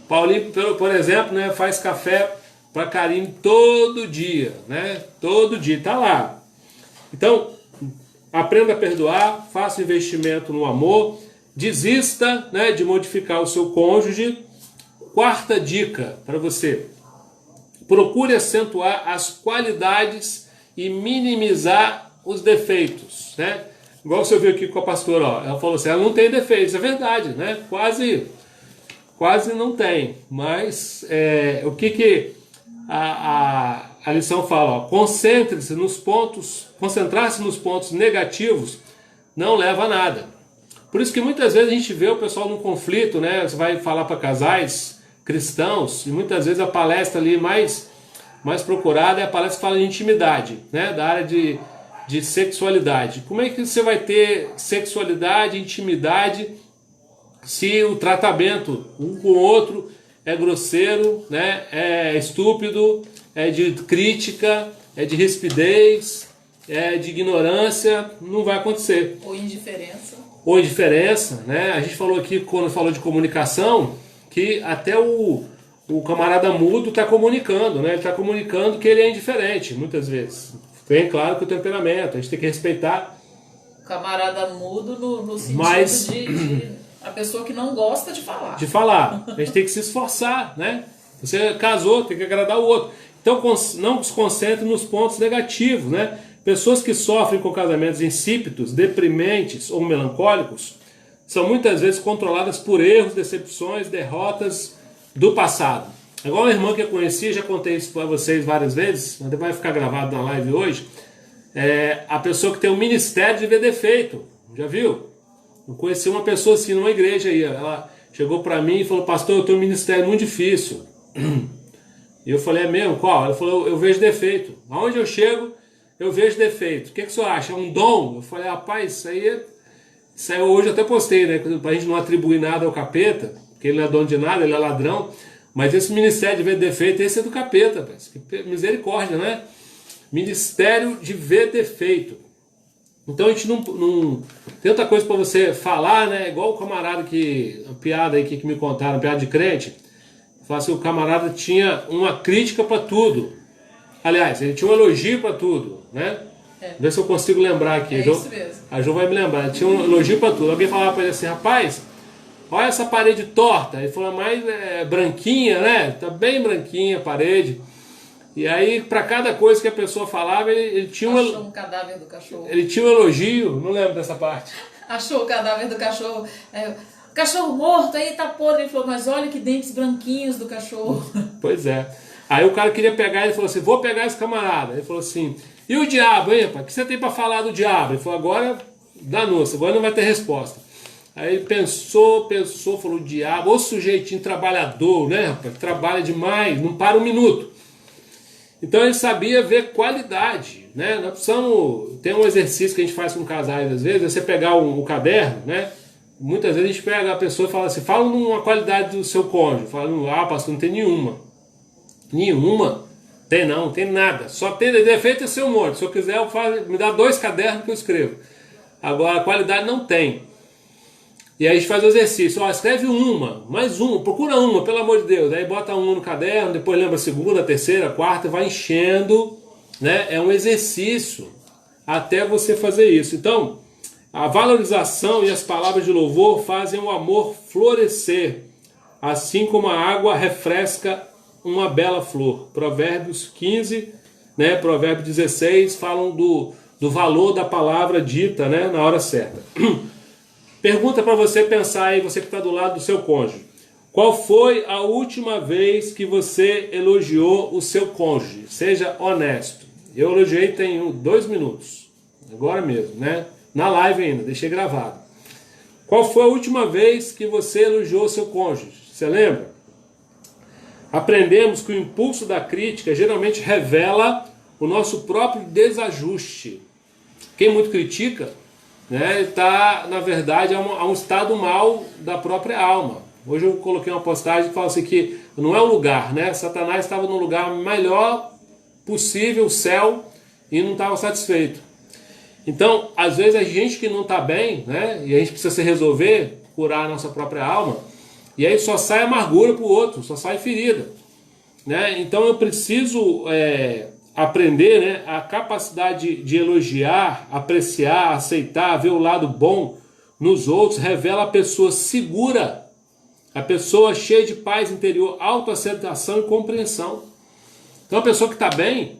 Paulinho, por exemplo, né, faz café para Karine todo dia, né? Todo dia, tá lá. Então, aprenda a perdoar, faça investimento no amor, desista, né, de modificar o seu cônjuge. Quarta dica para você: procure acentuar as qualidades e minimizar os defeitos, né? Igual você viu aqui com a pastora, ó, ela falou assim, ela não tem defeitos, é verdade, né? Quase não tem, mas o que a lição fala, ó, concentre-se nos pontos, concentrar-se nos pontos negativos não leva a nada. Por isso que muitas vezes a gente vê o pessoal num conflito, né? Você vai falar para casais cristãos, e muitas vezes a palestra ali mais procurada é a palestra que fala de intimidade, né? Da área de sexualidade. Como é que você vai ter sexualidade, intimidade, se o tratamento um com o outro é grosseiro, né? É estúpido, é de crítica, é de rispidez, é de ignorância? Não vai acontecer. Ou indiferença, né? A gente falou aqui, quando falou de comunicação, que até o camarada mudo está comunicando, né? Ele está comunicando que ele é indiferente, muitas vezes. Tem, claro, que o temperamento, a gente tem que respeitar. O camarada mudo no sentido de a pessoa que não gosta de falar. De falar. A gente tem que se esforçar, né? Você casou, tem que agradar o outro. Então não se concentre nos pontos negativos, né? Pessoas que sofrem com casamentos insípidos, deprimentes ou melancólicos são muitas vezes controladas por erros, decepções, derrotas do passado. Igual uma irmã que eu conheci, já contei isso para vocês várias vezes, mas vai ficar gravado na live hoje. A pessoa que tem um ministério de ver defeito, já viu? Eu conheci uma pessoa assim numa igreja aí, ela chegou para mim e falou, pastor, eu tenho um ministério muito difícil. E eu falei, é mesmo? Qual? Ela falou, eu vejo defeito. Aonde eu chego, eu vejo defeito. O que você acha? É um dom? Eu falei, rapaz, isso aí hoje eu até postei, né? Pra gente não atribuir nada ao capeta, porque ele não é dono de nada, ele é ladrão. Mas esse ministério de ver defeito, esse é do capeta, rapaz. Que misericórdia, né? Ministério de ver defeito. Então a gente não tem outra coisa para você falar, né? Igual o camarada a piada aí que me contaram, piada de crente. Fala assim, o camarada tinha uma crítica para tudo. Aliás, ele tinha um elogio para tudo, né? Vê se eu consigo lembrar aqui. Isso mesmo. A Jo vai me lembrar. Ele tinha um elogio para tudo. Alguém falava para ele assim, rapaz, olha essa parede torta. Ele falou, mas branquinha, né? Tá bem branquinha a parede. E aí, para cada coisa que a pessoa falava, ele tinha Achou um cadáver do cachorro. Ele tinha um elogio, não lembro dessa parte. Achou o cadáver do cachorro. O cachorro morto, aí tá podre. Ele falou, mas olha que dentes branquinhos do cachorro. Pois é. Aí o cara queria pegar, ele falou assim, vou pegar esse camarada. Ele falou assim, e o diabo, hein, pai? O que você tem para falar do diabo? Ele falou, agora danou-se, agora não vai ter resposta. Aí ele pensou, falou, o diabo, ô sujeitinho trabalhador, né, rapaz? Trabalha demais, não para um minuto. Então ele sabia ver qualidade, né? Nós precisamos, tem um exercício que a gente faz com casais às vezes, é você pegar um caderno, né? Muitas vezes a gente pega a pessoa e fala assim, fala uma qualidade do seu cônjuge. Fala, pastor, não tem nenhuma. Nenhuma? Tem não, não tem nada. Só tem defeito é seu monte. Se eu quiser, me dá 2 cadernos que eu escrevo. Agora, a qualidade não tem. E aí a gente faz o exercício, escreve mais uma, procura uma, pelo amor de Deus. Aí bota uma no caderno, depois lembra a segunda, a terceira, a quarta, vai enchendo, né? É um exercício até você fazer isso. Então, a valorização e as palavras de louvor fazem o amor florescer, assim como a água refresca uma bela flor. Provérbios 15, né? Provérbios 16 falam do valor da palavra dita, né? Na hora certa. Pergunta para você pensar aí, você que está do lado do seu cônjuge. Qual foi a última vez que você elogiou o seu cônjuge? Seja honesto. Eu elogiei tem 2 minutos. Agora mesmo, né? Na live ainda, deixei gravado. Qual foi a última vez que você elogiou o seu cônjuge? Você lembra? Aprendemos que o impulso da crítica geralmente revela o nosso próprio desajuste. Quem muito critica, né, está, na verdade, a um estado mal da própria alma. Hoje eu coloquei uma postagem que fala assim que não é o lugar, né? Satanás estava no lugar melhor possível, o céu, e não estava satisfeito. Então, às vezes a gente que não está bem, né, e a gente precisa se resolver, curar a nossa própria alma, e aí só sai amargura para o outro, só sai ferida, né? Então eu preciso aprender, né, a capacidade de elogiar, apreciar, aceitar, ver o lado bom nos outros, revela a pessoa segura, a pessoa cheia de paz interior, autoaceitação e compreensão. Então a pessoa que está bem,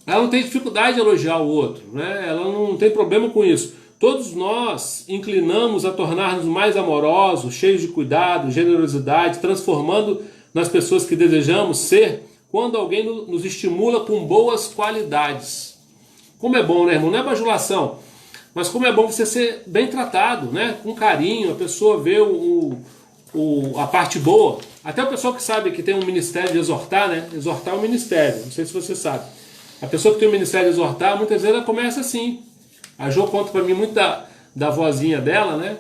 ela não tem dificuldade de elogiar o outro, né? Ela não tem problema com isso. Todos nós inclinamos a tornar-nos mais amorosos, cheios de cuidado, generosidade, transformando nas pessoas que desejamos ser, quando alguém nos estimula com boas qualidades. Como é bom, né, irmão? Não é bajulação, mas como é bom você ser bem tratado, né? Com carinho, a pessoa vê a parte boa. Até o pessoal que sabe que tem um ministério de exortar, né? Exortar é um ministério, não sei se você sabe. A pessoa que tem o ministério de exortar, muitas vezes ela começa assim. A Jo conta para mim muito da vozinha dela, né?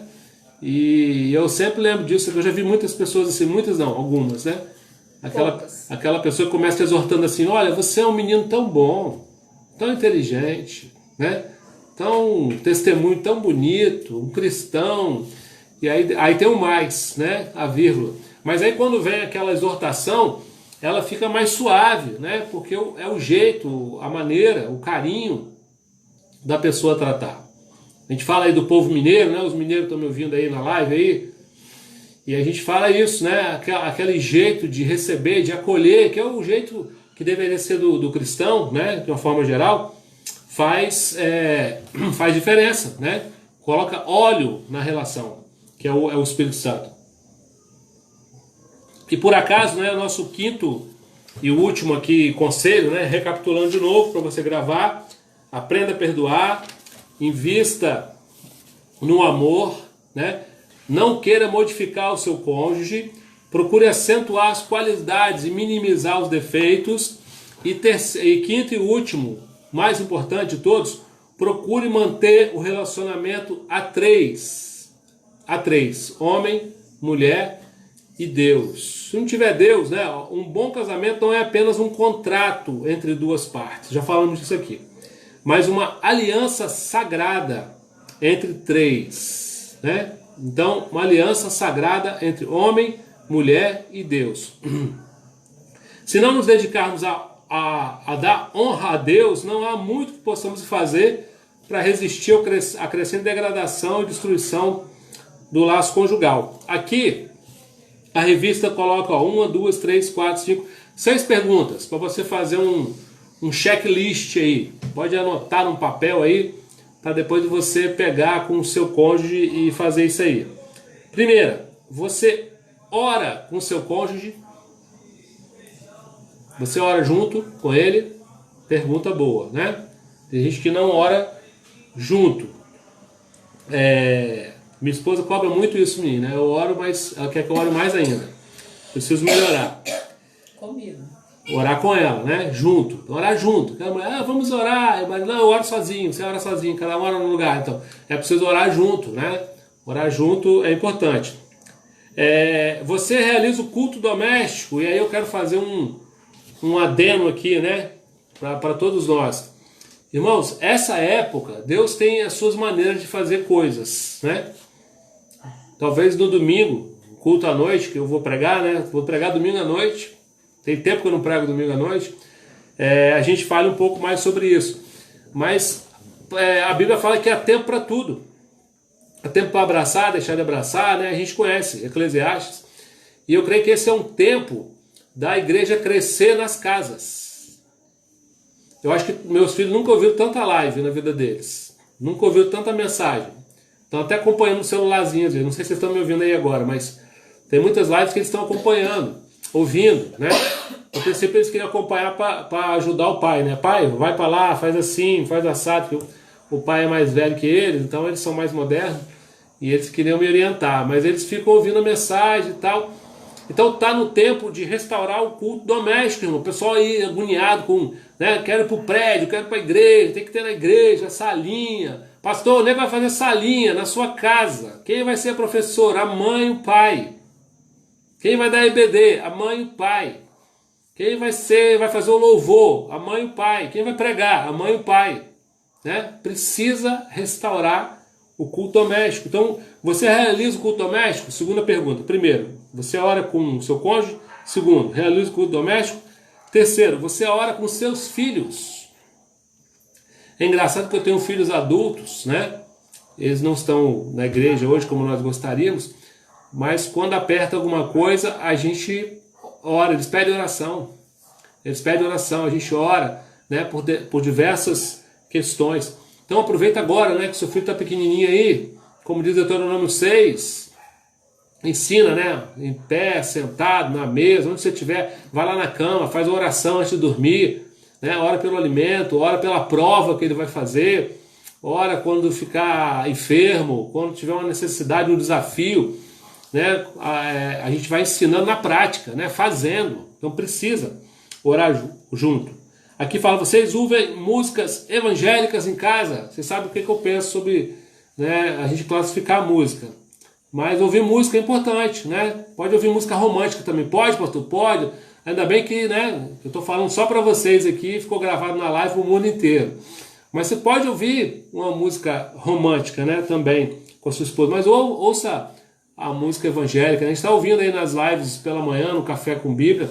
E eu sempre lembro disso, eu já vi muitas pessoas assim, muitas não, algumas, né? Aquela pessoa que começa exortando assim, olha, você é um menino tão bom, tão inteligente, né? Tão testemunho tão bonito, um cristão. E aí tem o mais, né? A vírgula. Mas aí quando vem aquela exortação, ela fica mais suave, né? Porque é o jeito, a maneira, o carinho da pessoa tratar. A gente fala aí do povo mineiro, né? Os mineiros estão me ouvindo aí na live aí. E a gente fala isso, né? Aquele jeito de receber, de acolher, que é o jeito que deveria ser do cristão, né? De uma forma geral, faz diferença, né? Coloca óleo na relação, que é o Espírito Santo. E por acaso, né? O nosso quinto e último aqui conselho, né? Recapitulando de novo para você gravar. Aprenda a perdoar, invista no amor, né? Não queira modificar o seu cônjuge, procure acentuar as qualidades e minimizar os defeitos. E quinto e último, mais importante de todos, procure manter o relacionamento a três, homem, mulher e Deus. Se não tiver Deus, né? Um bom casamento não é apenas um contrato entre duas partes, já falamos disso aqui. Mas uma aliança sagrada entre 3, né? Então, uma aliança sagrada entre homem, mulher e Deus. Se não nos dedicarmos a dar honra a Deus, não há muito que possamos fazer para resistir à crescente degradação e destruição do laço conjugal. Aqui, a revista coloca 1, 2, 3, 4, 5, 6 perguntas para você fazer um checklist aí. Pode anotar num papel aí, para depois você pegar com o seu cônjuge e fazer isso aí. Primeira, você ora com o seu cônjuge? Você ora junto com ele? Pergunta boa, né? Tem gente que não ora junto. Minha esposa cobra muito isso, menina. Eu oro, mas ela quer que eu ore mais ainda. Preciso melhorar. Comigo. Orar com ela, né? Junto. Orar junto. Aquela mulher, vamos orar. Mas não, eu oro sozinho. Você ora sozinho, cada um ora no lugar. Então, é preciso orar junto, né? Orar junto é importante. Você realiza o culto doméstico, e aí eu quero fazer um adeno aqui, né? Para todos nós. Irmãos, essa época, Deus tem as suas maneiras de fazer coisas, né? Talvez no domingo, culto à noite, que eu vou pregar, né? Vou pregar domingo à noite. Tem tempo que eu não prego domingo à noite. A gente fala um pouco mais sobre isso. Mas a Bíblia fala que há tempo para tudo. Há tempo para abraçar, deixar de abraçar, né? A gente conhece Eclesiastes. E eu creio que esse é um tempo da igreja crescer nas casas. Eu acho que meus filhos nunca ouviram tanta live na vida deles. Nunca ouviram tanta mensagem. Estão até acompanhando no celularzinho. Não sei se vocês estão me ouvindo aí agora, mas tem muitas lives que eles estão acompanhando, ouvindo, né? No princípio eles queriam acompanhar para ajudar o pai, né? Pai, vai para lá, faz assim, faz assado, porque o pai é mais velho que eles, então eles são mais modernos e eles queriam me orientar, mas eles ficam ouvindo a mensagem e tal. Então tá no tempo de restaurar o culto doméstico, irmão. O pessoal aí agoniado com, né? Quero ir pro prédio, quero ir pra igreja, tem que ter na igreja, salinha. Pastor, o nego vai fazer salinha na sua casa. Quem vai ser a professora? A mãe e o pai. Quem vai dar EBD? A mãe e o pai. Quem vai fazer o louvor? A mãe e o pai. Quem vai pregar? A mãe e o pai. Né? Precisa restaurar o culto doméstico. Então, você realiza o culto doméstico? Segunda pergunta. Primeiro, você ora com o seu cônjuge? Segundo, realiza o culto doméstico? Terceiro, você ora com seus filhos? É engraçado que eu tenho filhos adultos, né? Eles não estão na igreja hoje como nós gostaríamos, mas quando aperta alguma coisa, a gente ora, eles pedem oração. Eles pedem oração, a gente ora, né, por diversas questões. Então aproveita agora, né, que seu filho está pequenininho aí, como diz Deuteronômio 6, ensina, né, em pé, sentado, na mesa, onde você estiver, vai lá na cama, faz uma oração antes de dormir, né, ora pelo alimento, ora pela prova que ele vai fazer, ora quando ficar enfermo, quando tiver uma necessidade, um desafio, né, a gente vai ensinando na prática, né, fazendo. Então precisa orar junto. Aqui fala, vocês ouvem músicas evangélicas em casa? Você sabe o que eu penso sobre, né, a gente classificar a música. Mas ouvir música é importante, né? Pode ouvir música romântica também. Pode, pastor? Pode. Ainda bem que, né, eu estou falando só para vocês aqui, ficou gravado na live para o mundo inteiro. Mas você pode ouvir uma música romântica, né, também, com a sua esposa. Mas ouça a música evangélica. A gente está ouvindo aí nas lives pela manhã, no Café com Bíblia,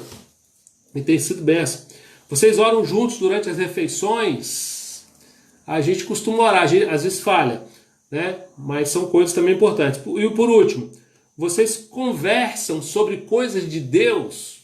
e tem sido benção. Vocês oram juntos durante as refeições? A gente costuma orar, às vezes falha, né? Mas são coisas também importantes. E por último, vocês conversam sobre coisas de Deus?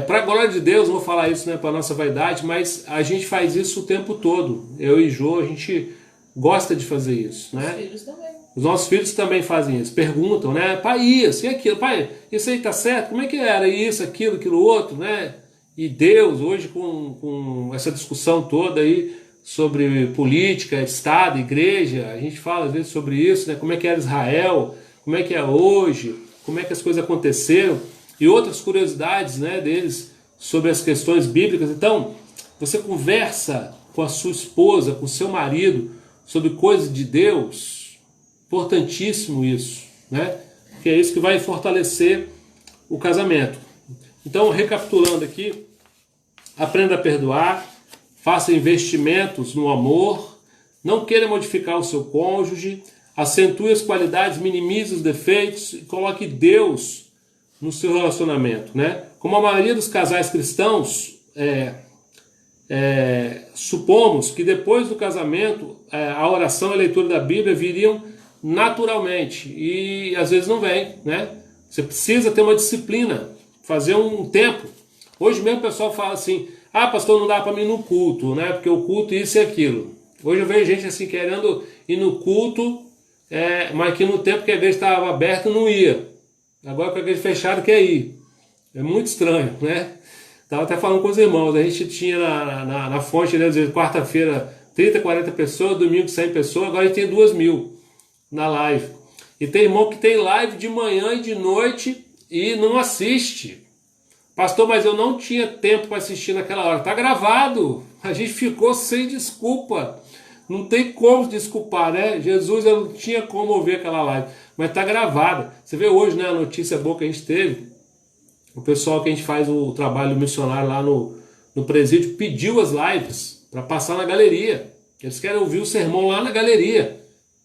Para a glória de Deus, não vou falar isso, né, para a nossa vaidade, mas a gente faz isso o tempo todo. Eu e Jô, a gente gosta de fazer isso, né? Os filhos também. Os nossos filhos também fazem isso, perguntam, né? Pai, isso e aquilo, pai, isso aí tá certo? Como é que era isso, aquilo outro, né? E Deus, hoje com essa discussão toda aí sobre política, Estado, igreja, a gente fala às vezes sobre isso, né? Como é que era Israel, como é que é hoje, como é que as coisas aconteceram, e outras curiosidades, né, deles sobre as questões bíblicas. Então, você conversa com a sua esposa, com o seu marido, sobre coisas de Deus. Importantíssimo isso, né? Que é isso que vai fortalecer o casamento. Então, recapitulando aqui, aprenda a perdoar, faça investimentos no amor, não queira modificar o seu cônjuge, acentue as qualidades, minimize os defeitos e coloque Deus no seu relacionamento, né? Como a maioria dos casais cristãos, supomos que depois do casamento a oração e a leitura da Bíblia viriam naturalmente, e às vezes não vem, né? Você precisa ter uma disciplina, fazer um tempo. Hoje mesmo o pessoal fala assim, pastor, não dá para mim ir no culto, né? Porque o culto isso e aquilo. Hoje eu vejo gente assim querendo ir no culto, mas que no tempo que a igreja estava aberta não ia. Agora com a igreja fechada quer ir. É muito estranho, né? Estava até falando com os irmãos, a gente tinha na fonte, né, quarta-feira 30, 40 pessoas, domingo 100 pessoas, agora a gente tem 2.000 na live. E tem irmão que tem live de manhã e de noite e não assiste. Pastor, mas eu não tinha tempo para assistir naquela hora. Está gravado. A gente ficou sem desculpa. Não tem como desculpar, né? Jesus, eu não tinha como ouvir aquela live. Mas está gravada. Você vê hoje, né, a notícia boa que a gente teve. O pessoal que a gente faz o trabalho missionário lá no presídio pediu as lives para passar na galeria. Eles querem ouvir o sermão lá na galeria.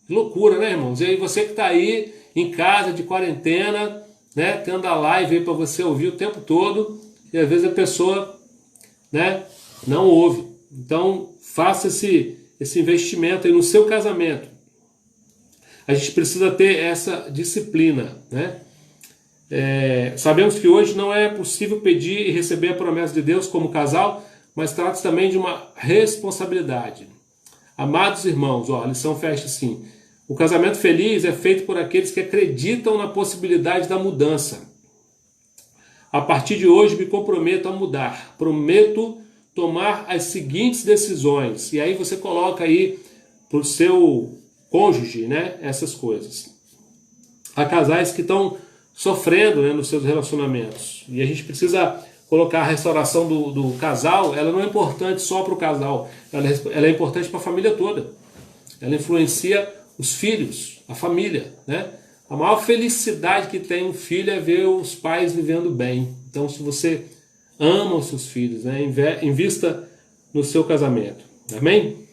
Que loucura, né, irmãos? E aí você que está aí em casa, de quarentena, né, tendo a live aí para você ouvir o tempo todo, e às vezes a pessoa, né, não ouve. Então faça esse investimento aí no seu casamento. A gente precisa ter essa disciplina, né? Sabemos que hoje não é possível pedir e receber a promessa de Deus como casal, mas trata-se também de uma responsabilidade. Amados irmãos, a lição fecha assim: o casamento feliz é feito por aqueles que acreditam na possibilidade da mudança. A partir de hoje me comprometo a mudar. Prometo tomar as seguintes decisões. E aí você coloca aí para o seu cônjuge, né, essas coisas. Há casais que estão sofrendo, né, nos seus relacionamentos. E a gente precisa colocar a restauração do casal. Ela não é importante só para o casal. Ela é importante para a família toda. Ela influencia os filhos, a família, né? A maior felicidade que tem um filho é ver os pais vivendo bem. Então, se você ama os seus filhos, né, invista no seu casamento. Amém?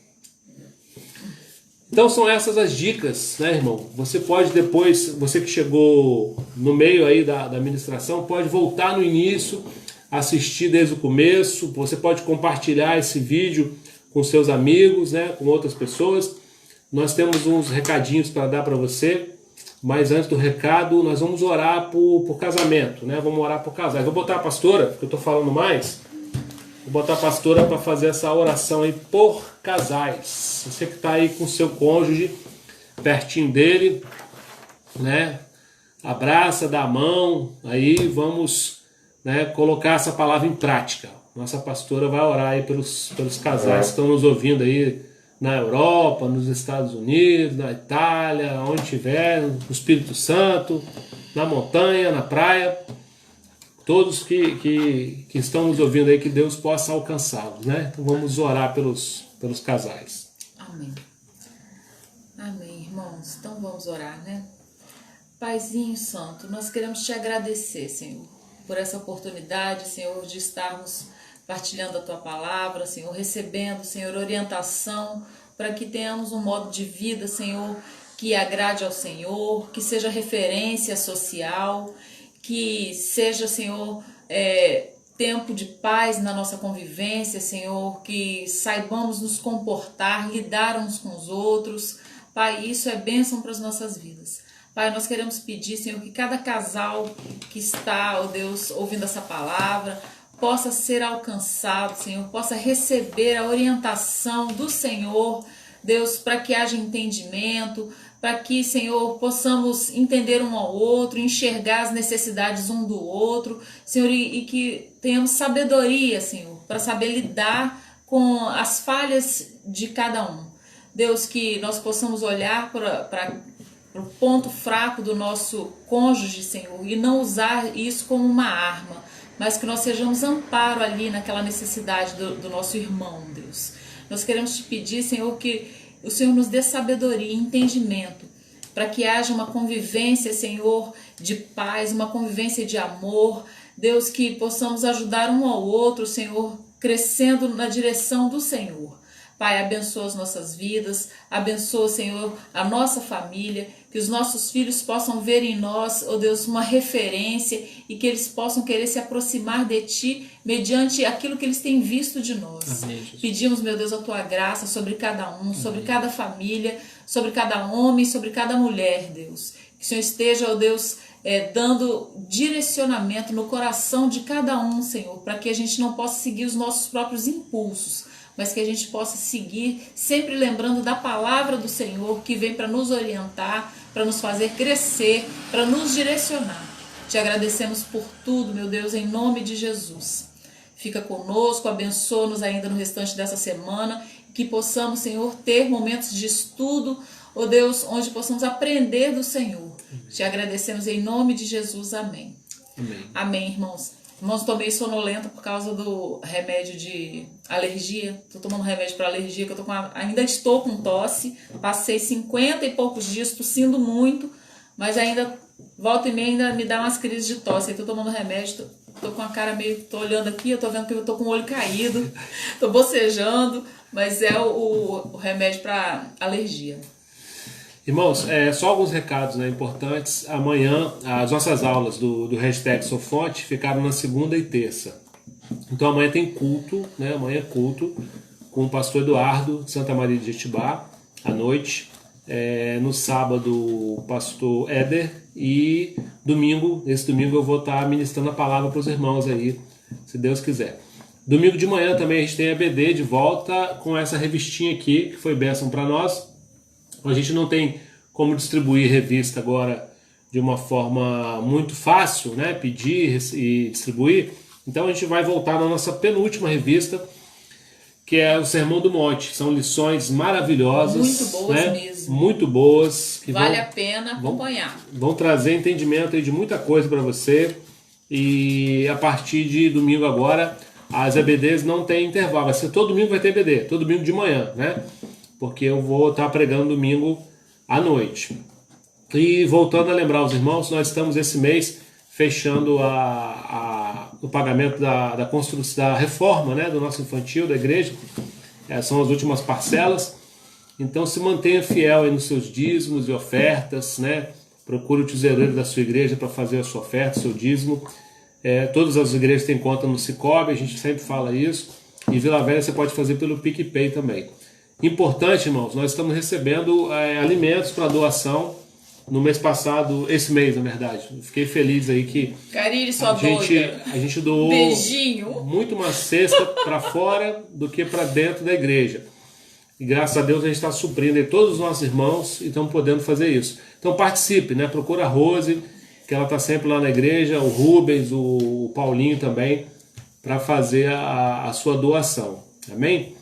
Então, são essas as dicas, né, irmão? Você pode depois, você que chegou no meio aí da ministração, pode voltar no início, assistir desde o começo. Você pode compartilhar esse vídeo com seus amigos, né, com outras pessoas. Nós temos uns recadinhos para dar para você, mas antes do recado, nós vamos orar por casamento, né? Vamos orar por casais. Vou botar a pastora, porque eu estou falando mais. Vou botar a pastora para fazer essa oração aí por casais. Você que está aí com o seu cônjuge, pertinho dele, né? Abraça, dá a mão, aí vamos, né, colocar essa palavra em prática. Nossa pastora vai orar aí pelos casais que estão nos ouvindo aí, na Europa, nos Estados Unidos, na Itália, onde estiver, no Espírito Santo, na montanha, na praia, todos que estão nos ouvindo aí, que Deus possa alcançá-los, né? Então vamos orar pelos casais. Amém. Amém, irmãos. Então vamos orar, né? Paizinho Santo, nós queremos te agradecer, Senhor, por essa oportunidade, Senhor, de estarmos partilhando a tua palavra, Senhor, recebendo, Senhor, orientação para que tenhamos um modo de vida, Senhor, que agrade ao Senhor, que seja referência social, que seja, Senhor, tempo de paz na nossa convivência, Senhor, que saibamos nos comportar, lidar uns com os outros. Pai, isso é bênção para as nossas vidas. Pai, nós queremos pedir, Senhor, que cada casal que está, ó Deus, ouvindo essa palavra, possa ser alcançado, Senhor, possa receber a orientação do Senhor, Deus, para que haja entendimento, para que, Senhor, possamos entender um ao outro, enxergar as necessidades um do outro, Senhor, e que tenhamos sabedoria, Senhor, para saber lidar com as falhas de cada um. Deus, que nós possamos olhar para o ponto fraco do nosso cônjuge, Senhor, e não usar isso como uma arma, mas que nós sejamos amparo ali naquela necessidade do nosso irmão, Deus. Nós queremos te pedir, Senhor, que o Senhor nos dê sabedoria e entendimento, para que haja uma convivência, Senhor, de paz, uma convivência de amor. Deus, que possamos ajudar um ao outro, Senhor, crescendo na direção do Senhor. Pai, abençoa as nossas vidas, abençoa, Senhor, a nossa família, que os nossos filhos possam ver em nós, ó Deus, uma referência e que eles possam querer se aproximar de Ti mediante aquilo que eles têm visto de nós. Amém, pedimos, meu Deus, a Tua graça sobre cada um, sobre cada família, sobre cada homem, sobre cada mulher, Deus. Que o Senhor esteja, ó Deus, dando direcionamento no coração de cada um, Senhor, para que a gente não possa seguir os nossos próprios impulsos, mas que a gente possa seguir sempre lembrando da palavra do Senhor, que vem para nos orientar, para nos fazer crescer, para nos direcionar. Te agradecemos por tudo, meu Deus, em nome de Jesus. Fica conosco, abençoa-nos ainda no restante dessa semana, que possamos, Senhor, ter momentos de estudo, ó Deus, onde possamos aprender do Senhor. Te agradecemos em nome de Jesus. Amém. Amém. Amém, irmãos. Irmãos, tô meio sonolenta por causa do remédio de alergia. Tô tomando remédio para alergia, que eu ainda estou com tosse. Passei 50 e poucos dias tossindo muito, mas ainda volta e meia ainda me dá umas crises de tosse. Aí tô tomando remédio, tô com a cara meio... Tô olhando aqui, eu tô vendo que eu tô com o olho caído, tô bocejando, mas é o remédio para alergia. Irmãos, só alguns recados, né, importantes. Amanhã, as nossas aulas do hashtag Sofonte ficaram na segunda e terça. Então amanhã tem culto, né? Amanhã é culto com o pastor Eduardo de Santa Maria de Jetibá, à noite. No sábado, o pastor Éder. E esse domingo eu vou estar ministrando a palavra para os irmãos aí, se Deus quiser. Domingo de manhã também a gente tem a EBD de volta com essa revistinha aqui, que foi bênção para nós. A gente não tem como distribuir revista agora de uma forma muito fácil, né? Pedir e distribuir. Então a gente vai voltar na nossa penúltima revista, que é o Sermão do Monte. São lições maravilhosas. Muito boas, né? mesmo. Muito boas. Que vale a pena acompanhar. Vão trazer entendimento aí de muita coisa para você. E a partir de domingo agora, as EBDs não tem intervalo. Todo domingo vai ter EBD, todo domingo de manhã, né? Porque eu vou estar pregando domingo à noite. E voltando a lembrar os irmãos, nós estamos esse mês fechando o pagamento da construção, da reforma, né, do nosso infantil, da igreja. São as últimas parcelas. Então se mantenha fiel aí nos seus dízimos e ofertas, né? Procure o tesoureiro da sua igreja para fazer a sua oferta, o seu dízimo. Todas as igrejas têm conta no Sicoob, a gente sempre fala isso. E Vila Velha você pode fazer pelo PicPay também. Importante, irmãos, nós estamos recebendo alimentos para doação no mês passado, esse mês, na verdade. Fiquei feliz aí que Karine, sua doida. A gente doou Beijinho. muito uma cesta para fora do que para dentro da igreja. E graças a Deus a gente está suprindo aí todos os nossos irmãos e estamos podendo fazer isso. Então participe, né? Procura a Rose, que ela está sempre lá na igreja, o Rubens, o Paulinho também, para fazer a sua doação. Amém?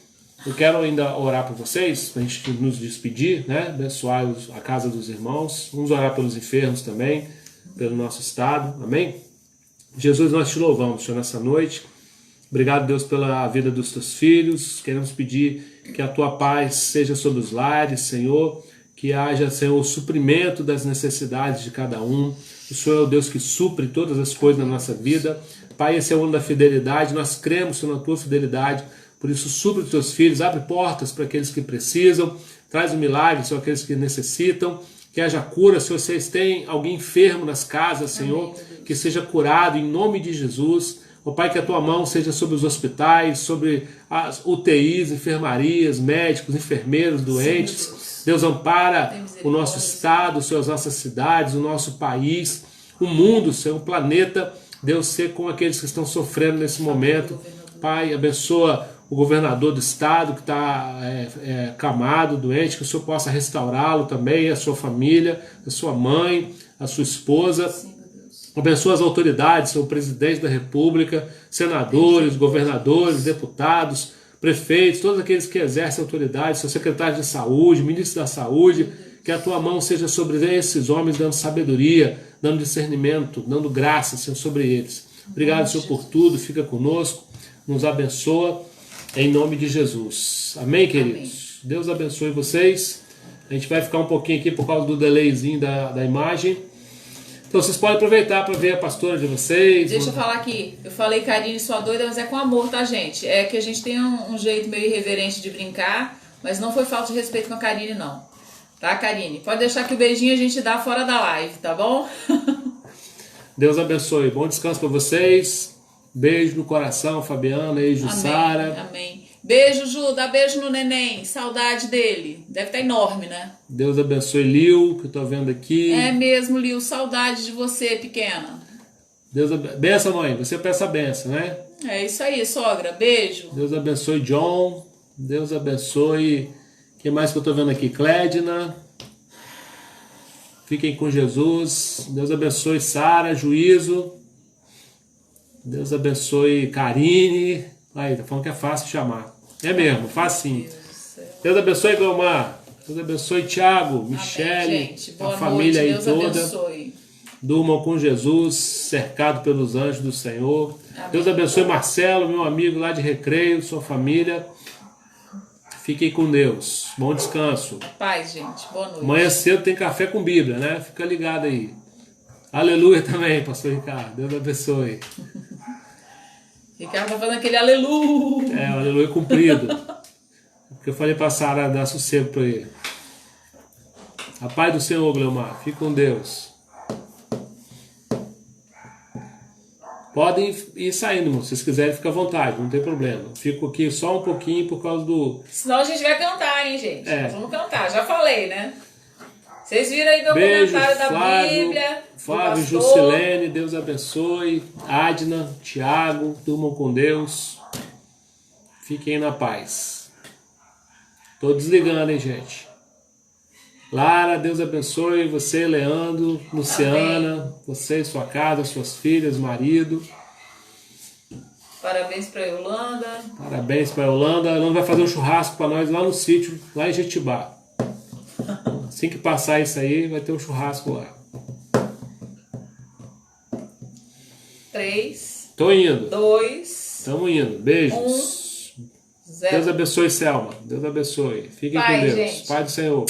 Eu quero ainda orar por vocês, para a gente nos despedir, né? Abençoar a casa dos irmãos. Vamos orar pelos enfermos também, pelo nosso estado. Amém? Jesus, nós te louvamos, Senhor, nessa noite. Obrigado, Deus, pela vida dos teus filhos. Queremos pedir que a tua paz seja sobre os lares, Senhor. Que haja, Senhor, o suprimento das necessidades de cada um. O Senhor é o Deus que supre todas as coisas na nossa vida. Pai, esse é o ano da fidelidade. Nós cremos, Senhor, na tua fidelidade. Por isso, supre os teus filhos, abre portas para aqueles que precisam, traz um milagre, Senhor, aqueles que necessitam, que haja cura. Se vocês têm alguém enfermo nas casas, Senhor, amém, que seja curado em nome de Jesus. Ó Pai, que a tua mão seja sobre os hospitais, sobre as UTIs, enfermarias, médicos, enfermeiros, doentes. Sim, Deus ampara o nosso estado, Senhor, as nossas cidades, o nosso país, o mundo, Senhor, o planeta. Deus, ser com aqueles que estão sofrendo nesse momento. Pai, abençoa o governador do estado que está acamado, doente, que o Senhor possa restaurá-lo também, a sua família, a sua mãe, a sua esposa. Sim, abençoa as autoridades, o presidente da república, senadores, governadores, deputados, prefeitos, todos aqueles que exercem autoridade, seu secretário de saúde, ministro da saúde, que a tua mão seja sobre esses homens, dando sabedoria, dando discernimento, dando graça, Senhor, sobre eles. Obrigado, Senhor, por tudo, fica conosco, nos abençoa. Em nome de Jesus. Amém, queridos? Amém. Deus abençoe vocês. A gente vai ficar um pouquinho aqui por causa do delayzinho da imagem. Então vocês podem aproveitar para ver a pastora de vocês. Deixa eu falar aqui. Eu falei Karine, sua doida, mas é com amor, tá, gente? É que a gente tem um jeito meio irreverente de brincar, mas não foi falta de respeito com a Karine, não. Tá, Karine? Pode deixar que o beijinho a gente dá fora da live, tá bom? Deus abençoe. Bom descanso para vocês. Beijo no coração, Fabiana e Jussara. Amém. Beijo, Ju. Dá beijo no neném. Saudade dele. Deve estar enorme, né? Deus abençoe, Lil, que eu tô vendo aqui. É mesmo, Lil. Saudade de você, pequena. Deus abençoe. Benção, mãe. Você peça a benção, né? É isso aí, sogra. Beijo. Deus abençoe, John. Deus abençoe. Quem mais que eu tô vendo aqui? Clédina. Fiquem com Jesus. Deus abençoe, Sara. Juízo. Deus abençoe, Karine. Aí, tá falando que é fácil chamar. É mesmo, facinho. Deus abençoe, Glomar. Deus abençoe, Thiago, Michele, a família aí toda. Deus abençoe. Durmam com Jesus, cercado pelos anjos do Senhor. Amém. Deus abençoe Marcelo, meu amigo lá de Recreio, sua família. Fiquem com Deus. Bom descanso. Paz, gente. Boa noite. Amanhã cedo tem café com Bíblia, né? Fica ligado aí. Aleluia também, pastor Ricardo. Deus abençoe. Ricardo tá fazendo aquele aleluia. É, o aleluia cumprido. Porque eu falei pra Sara dar sossego pra ele. A paz do Senhor, Gleomar. Fique com Deus. Podem ir saindo, irmão. Se vocês quiserem, fica à vontade, não tem problema. Fico aqui só um pouquinho por causa do... Senão a gente vai cantar, hein, gente? É. Nós vamos cantar, já falei, né? Vocês viram aí meu Beijo, comentário da Flávio, Bíblia. Flávio, do pastor. Jusilene, Deus abençoe. Adna, Tiago, durmam com Deus. Fiquem na paz. Tô desligando, hein, gente. Lara, Deus abençoe. Você, Leandro, Luciana, você, sua casa, suas filhas, marido. Parabéns pra Yolanda. Parabéns para a Yolanda. A Yolanda vai fazer um churrasco para nós lá no sítio, lá em Jetibá. Assim que passar isso aí, vai ter um churrasco lá. 3, Tô indo. 2, Tamo indo. Beijos. 0. Deus abençoe, Selma. Deus abençoe. Fiquem Pai, com Deus. gente. Pai do Senhor.